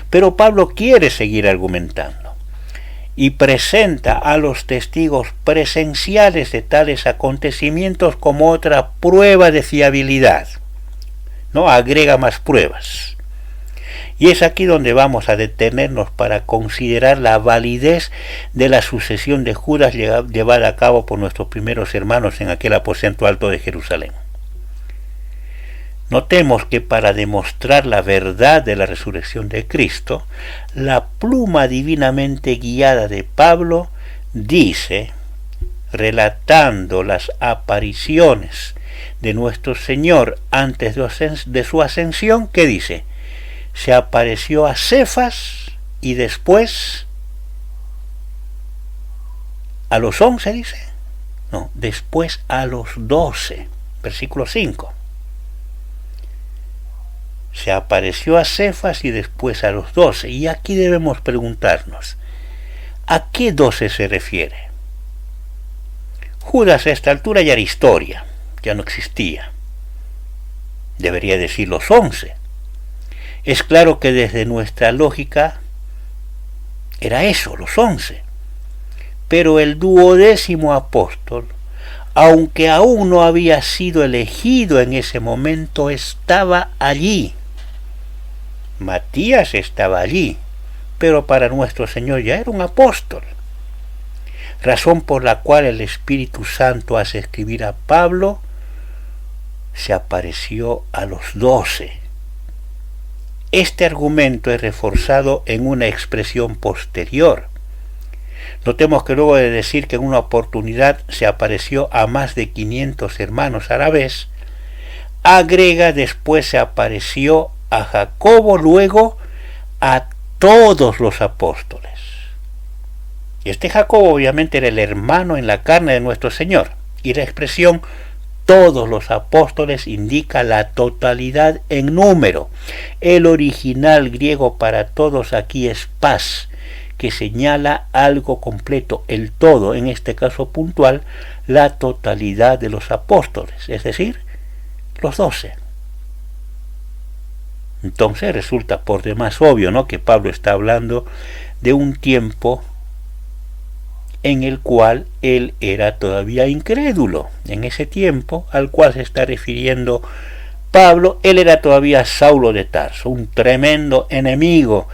Pero Pablo quiere seguir argumentando y presenta a los testigos presenciales de tales acontecimientos como otra prueba de fiabilidad. No agrega más pruebas. Y es aquí donde vamos a detenernos para considerar la validez de la sucesión de Judas llevada a cabo por nuestros primeros hermanos en aquel aposento alto de Jerusalén. Notemos que para demostrar la verdad de la resurrección de Cristo, la pluma divinamente guiada de Pablo dice, relatando las apariciones de nuestro Señor antes de su ascensión, ¿qué dice? Se apareció a Cefas y después a los 11, dice. No, después a los 12, versículo 5. Se apareció a Cefas y después a los 12. Y aquí debemos preguntarnos, ¿a qué 12 se refiere? Judas a esta altura ya era historia, ya no existía. Debería decir los 11. Es claro que desde nuestra lógica era eso, los 11. Pero el 12º apóstol, aunque aún no había sido elegido en ese momento, estaba allí. Matías estaba allí, pero para nuestro Señor ya era un apóstol. Razón por la cual el Espíritu Santo hace escribir a Pablo, se apareció a los 12. Este argumento es reforzado en una expresión posterior. Notemos que luego de decir que en una oportunidad se apareció a más de 500 hermanos a la vez, agrega después se apareció a Jacobo, luego a todos los apóstoles. Y este Jacobo obviamente era el hermano en la carne de nuestro Señor. Y la expresión todos los apóstoles indica la totalidad en número. El original griego para todos aquí es pas, que señala algo completo, el todo, en este caso puntual, la totalidad de los apóstoles, es decir, los 12. Entonces resulta por demás obvio, ¿no?, que Pablo está hablando de un tiempo en el cual él era todavía incrédulo. En ese tiempo al cual se está refiriendo Pablo, él era todavía Saulo de Tarso, un tremendo enemigo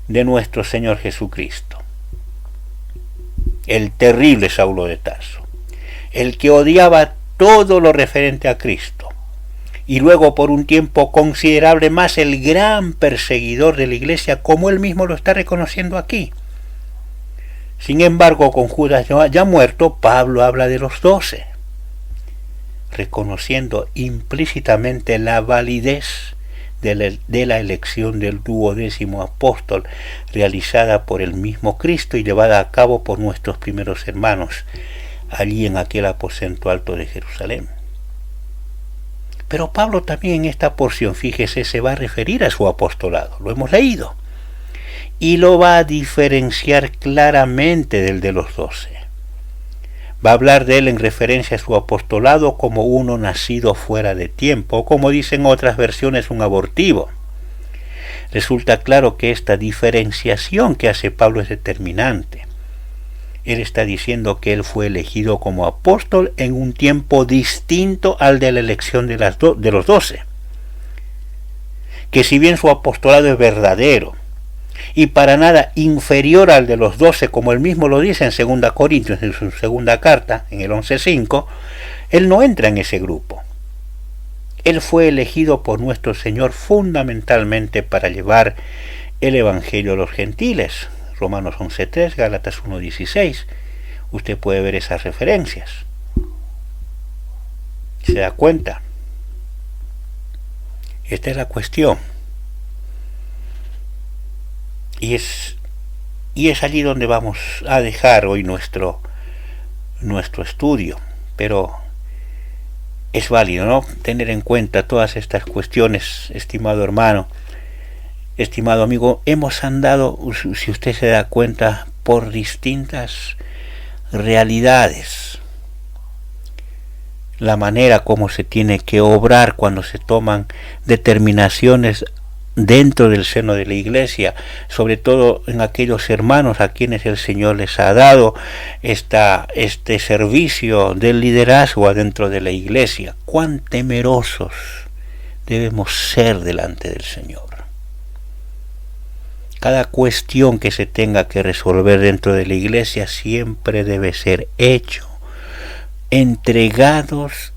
de nuestro Señor Jesucristo. El terrible Saulo de Tarso, el que odiaba todo lo referente a Cristo, y luego por un tiempo considerable más el gran perseguidor de la iglesia, como él mismo lo está reconociendo aquí. Sin embargo, con Judas ya muerto, Pablo habla de los 12, reconociendo implícitamente la validez de la elección del 12º apóstol, realizada por el mismo Cristo y llevada a cabo por nuestros primeros hermanos, allí en aquel aposento alto de Jerusalén. Pero Pablo también en esta porción, fíjese, se va a referir a su apostolado, lo hemos leído, y lo va a diferenciar claramente del de los 12. Va a hablar de él en referencia a su apostolado como uno nacido fuera de tiempo, o como dicen otras versiones, un abortivo. Resulta claro que esta diferenciación que hace Pablo es determinante. Él está diciendo que él fue elegido como apóstol en un tiempo distinto al de la elección de los 12. Que si bien su apostolado es verdadero, y para nada inferior al de los 12, como él mismo lo dice en 2 Corintios, en su segunda carta, en el 11:5, él no entra en ese grupo. Él fue elegido por nuestro Señor fundamentalmente para llevar el Evangelio a los gentiles. Romanos 11:3, Gálatas 1:16. Usted puede ver esas referencias. ¿Se da cuenta? Esta es la cuestión. Y es allí donde vamos a dejar hoy nuestro estudio. Pero es válido, ¿no?, tener en cuenta todas estas cuestiones, estimado hermano, estimado amigo. Hemos andado, si usted se da cuenta, por distintas realidades. La manera como se tiene que obrar cuando se toman determinaciones dentro del seno de la iglesia, sobre todo en aquellos hermanos a quienes el Señor les ha dado este servicio del liderazgo adentro de la iglesia. Cuán temerosos debemos ser delante del Señor. Cada cuestión que se tenga que resolver dentro de la iglesia siempre debe ser hecho entregados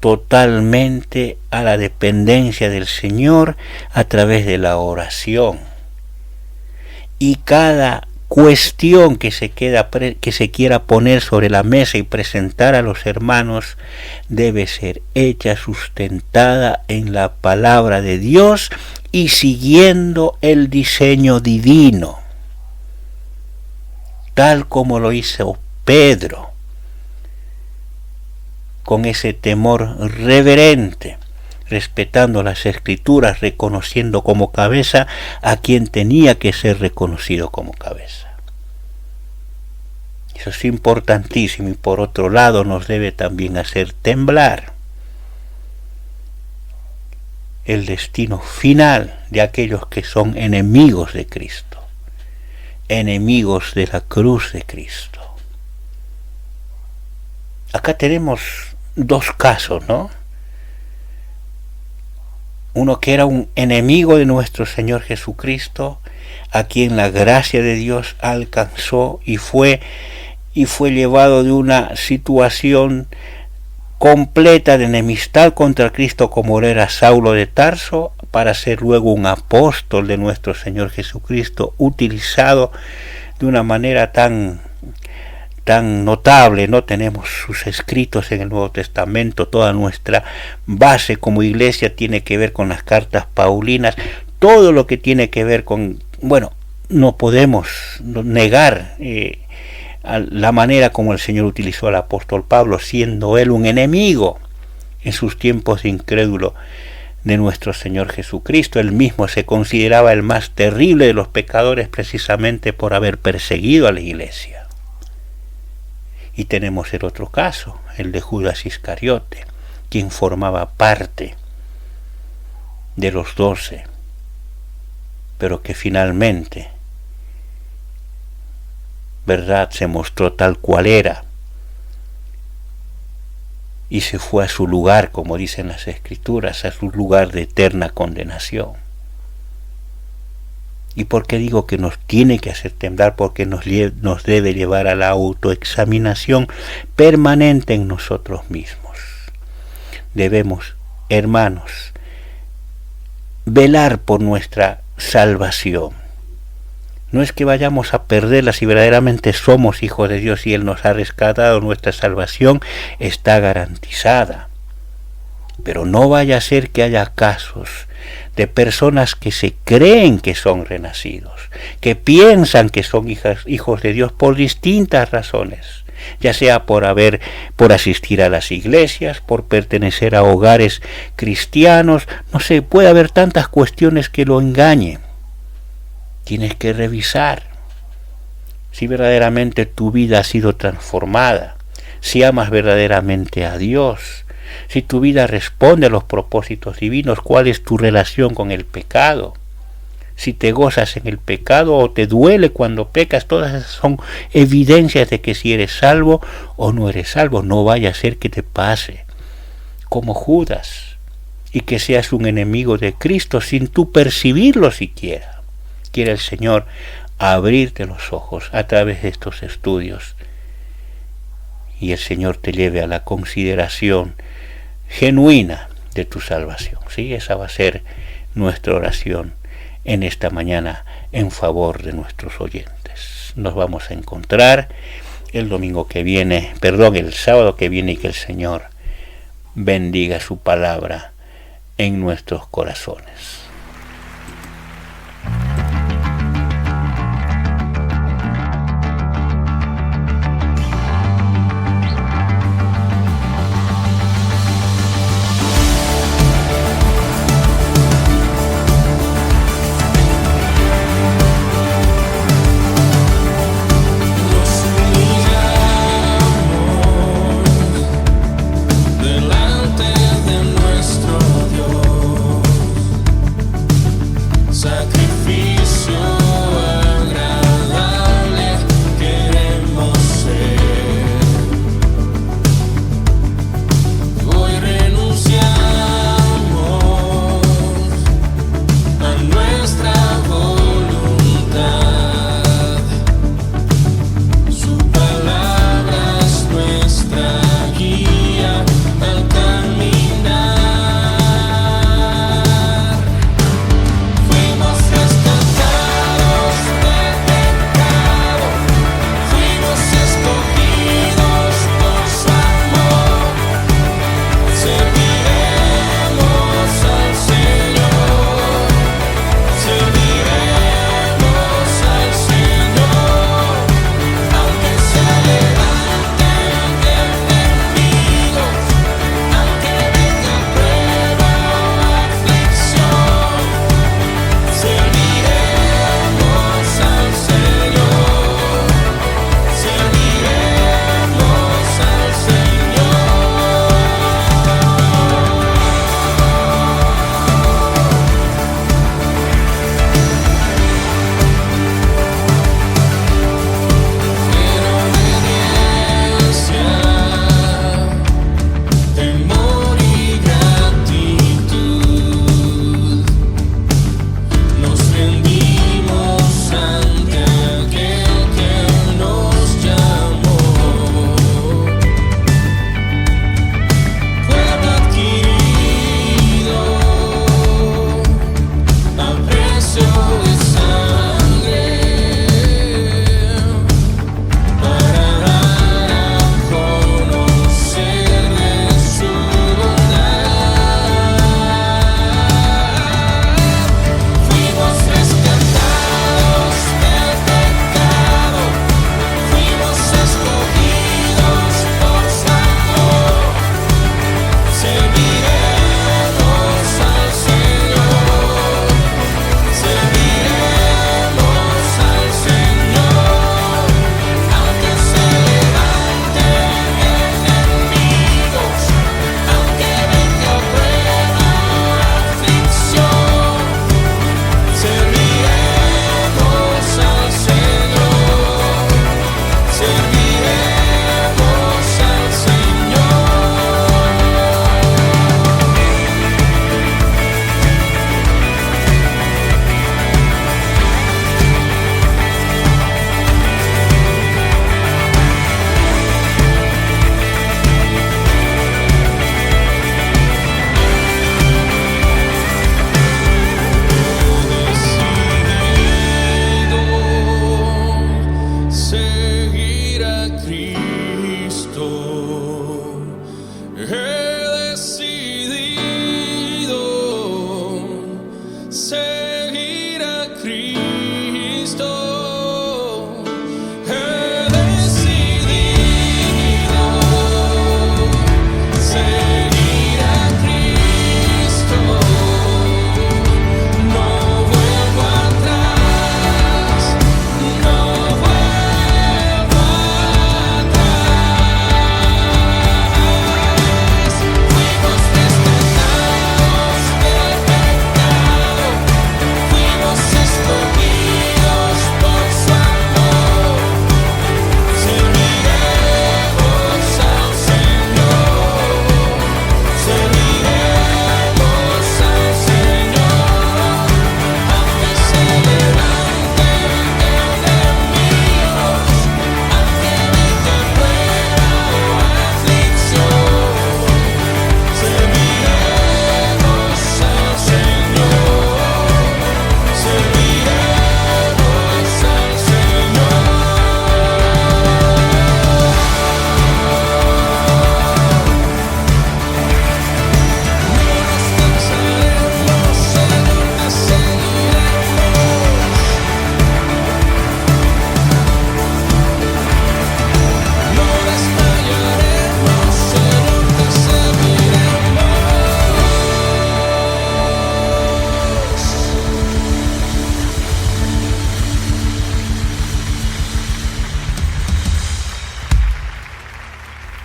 totalmente a la dependencia del Señor a través de la oración. Y cada cuestión que se quiera poner sobre la mesa y presentar a los hermanos debe ser hecha sustentada en la palabra de Dios y siguiendo el diseño divino, tal como lo hizo Pedro, con ese temor reverente, respetando las Escrituras, reconociendo como cabeza a quien tenía que ser reconocido como cabeza. Eso es importantísimo, y por otro lado nos debe también hacer temblar el destino final de aquellos que son enemigos de Cristo, enemigos de la cruz de Cristo. Acá tenemos dos casos, ¿no? Uno que era un enemigo de nuestro Señor Jesucristo, a quien la gracia de Dios alcanzó y fue llevado de una situación completa de enemistad contra Cristo, como era Saulo de Tarso, para ser luego un apóstol de nuestro Señor Jesucristo, utilizado de una manera tan notable, ¿no? Tenemos sus escritos en el Nuevo Testamento, toda nuestra base como iglesia tiene que ver con las cartas paulinas, todo lo que tiene que ver con, no podemos negar la manera como el Señor utilizó al apóstol Pablo, siendo él un enemigo en sus tiempos de incrédulo de nuestro Señor Jesucristo. Él mismo se consideraba el más terrible de los pecadores precisamente por haber perseguido a la iglesia. Y tenemos el otro caso, el de Judas Iscariote, quien formaba parte de los 12, pero que finalmente, verdad, se mostró tal cual era y se fue a su lugar, como dicen las Escrituras, a su lugar de eterna condenación. ¿Y por qué digo que nos tiene que hacer temblar? Porque nos debe llevar a la autoexaminación permanente en nosotros mismos. Debemos, hermanos, velar por nuestra salvación. No es que vayamos a perderla si verdaderamente somos hijos de Dios y Él nos ha rescatado, nuestra salvación está garantizada. Pero no vaya a ser que haya casos de personas que se creen que son renacidos, que piensan que son hijos de Dios por distintas razones, ya sea por asistir a las iglesias, por pertenecer a hogares cristianos, no sé, puede haber tantas cuestiones que lo engañen. Tienes que revisar si verdaderamente tu vida ha sido transformada, si amas verdaderamente a Dios, si tu vida responde a los propósitos divinos, cuál es tu relación con el pecado, si te gozas en el pecado o te duele cuando pecas. Todas esas son evidencias de que si eres salvo o no eres salvo. No vaya a ser que te pase como Judas y que seas un enemigo de Cristo sin tú percibirlo siquiera. Quiere el Señor abrirte los ojos a través de estos estudios y el Señor te lleve a la consideración genuina de tu salvación. ¿Sí? Esa va a ser nuestra oración en esta mañana en favor de nuestros oyentes. Nos vamos a encontrar el sábado que viene, y que el Señor bendiga su palabra en nuestros corazones. Su palabra es nuestra guía al camino.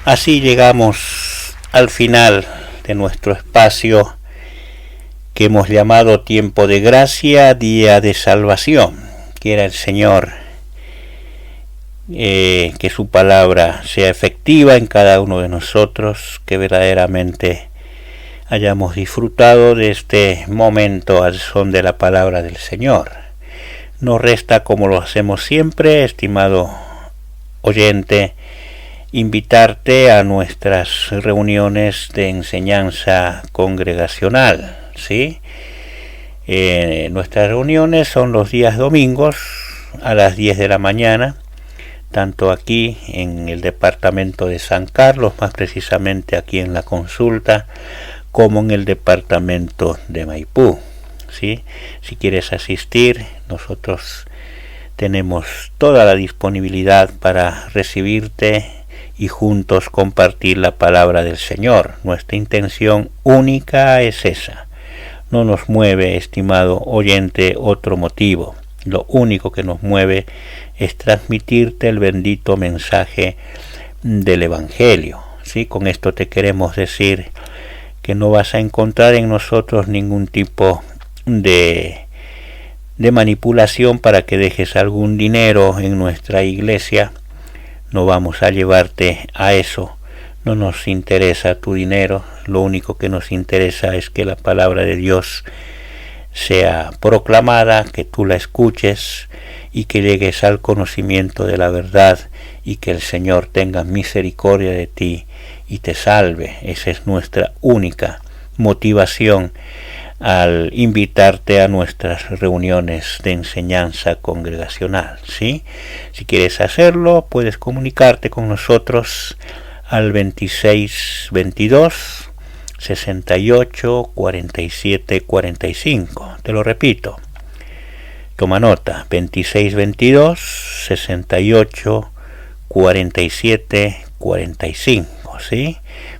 Así llegamos al final de nuestro espacio que hemos llamado Tiempo de Gracia, Día de Salvación. Quiera el Señor que su palabra sea efectiva en cada uno de nosotros, que verdaderamente hayamos disfrutado de este momento al son de la palabra del Señor. Nos resta, como lo hacemos siempre, estimado oyente, invitarte a nuestras reuniones de enseñanza congregacional, ¿sí? Nuestras reuniones son los días domingos a las 10 de la mañana, tanto aquí en el departamento de San Carlos, más precisamente aquí en la Consulta, como en el departamento de Maipú, ¿sí? Si quieres asistir, nosotros tenemos toda la disponibilidad para recibirte y juntos compartir la palabra del Señor. Nuestra intención única es esa. No nos mueve, estimado oyente, otro motivo. Lo único que nos mueve es transmitirte el bendito mensaje del Evangelio, ¿sí? Con esto te queremos decir que no vas a encontrar en nosotros ningún tipo de manipulación para que dejes algún dinero en nuestra iglesia. No vamos a llevarte a eso. No nos interesa tu dinero, lo único que nos interesa es que la palabra de Dios sea proclamada, que tú la escuches y que llegues al conocimiento de la verdad y que el Señor tenga misericordia de ti y te salve. Esa es nuestra única motivación al invitarte a nuestras reuniones de enseñanza congregacional, ¿sí? Si quieres hacerlo, puedes comunicarte con nosotros al 2622 68 47 45. Te lo repito, toma nota, 2622 68 47 45, ¿sí?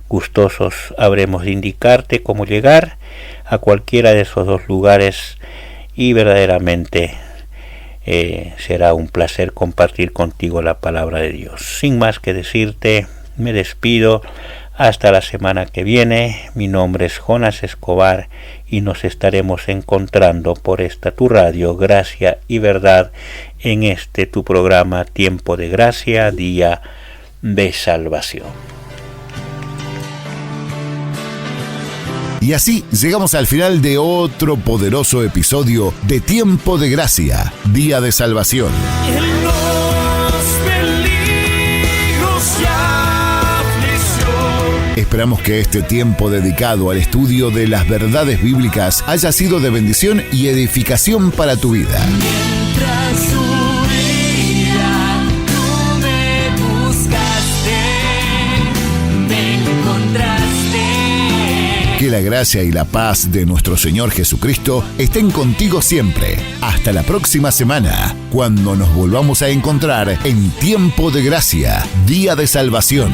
Gustosos habremos de indicarte cómo llegar a cualquiera de esos dos lugares y verdaderamente será un placer compartir contigo la palabra de Dios. Sin más que decirte, me despido hasta la semana que viene. Mi nombre es Jonas Escobar y nos estaremos encontrando por esta tu radio Gracia y Verdad en este tu programa Tiempo de Gracia, Día de Salvación. Y así llegamos al final de otro poderoso episodio de Tiempo de Gracia, Día de Salvación. Esperamos que este tiempo dedicado al estudio de las verdades bíblicas haya sido de bendición y edificación para tu vida. Que la gracia y la paz de nuestro Señor Jesucristo estén contigo siempre. Hasta la próxima semana, cuando nos volvamos a encontrar en Tiempo de Gracia, Día de Salvación.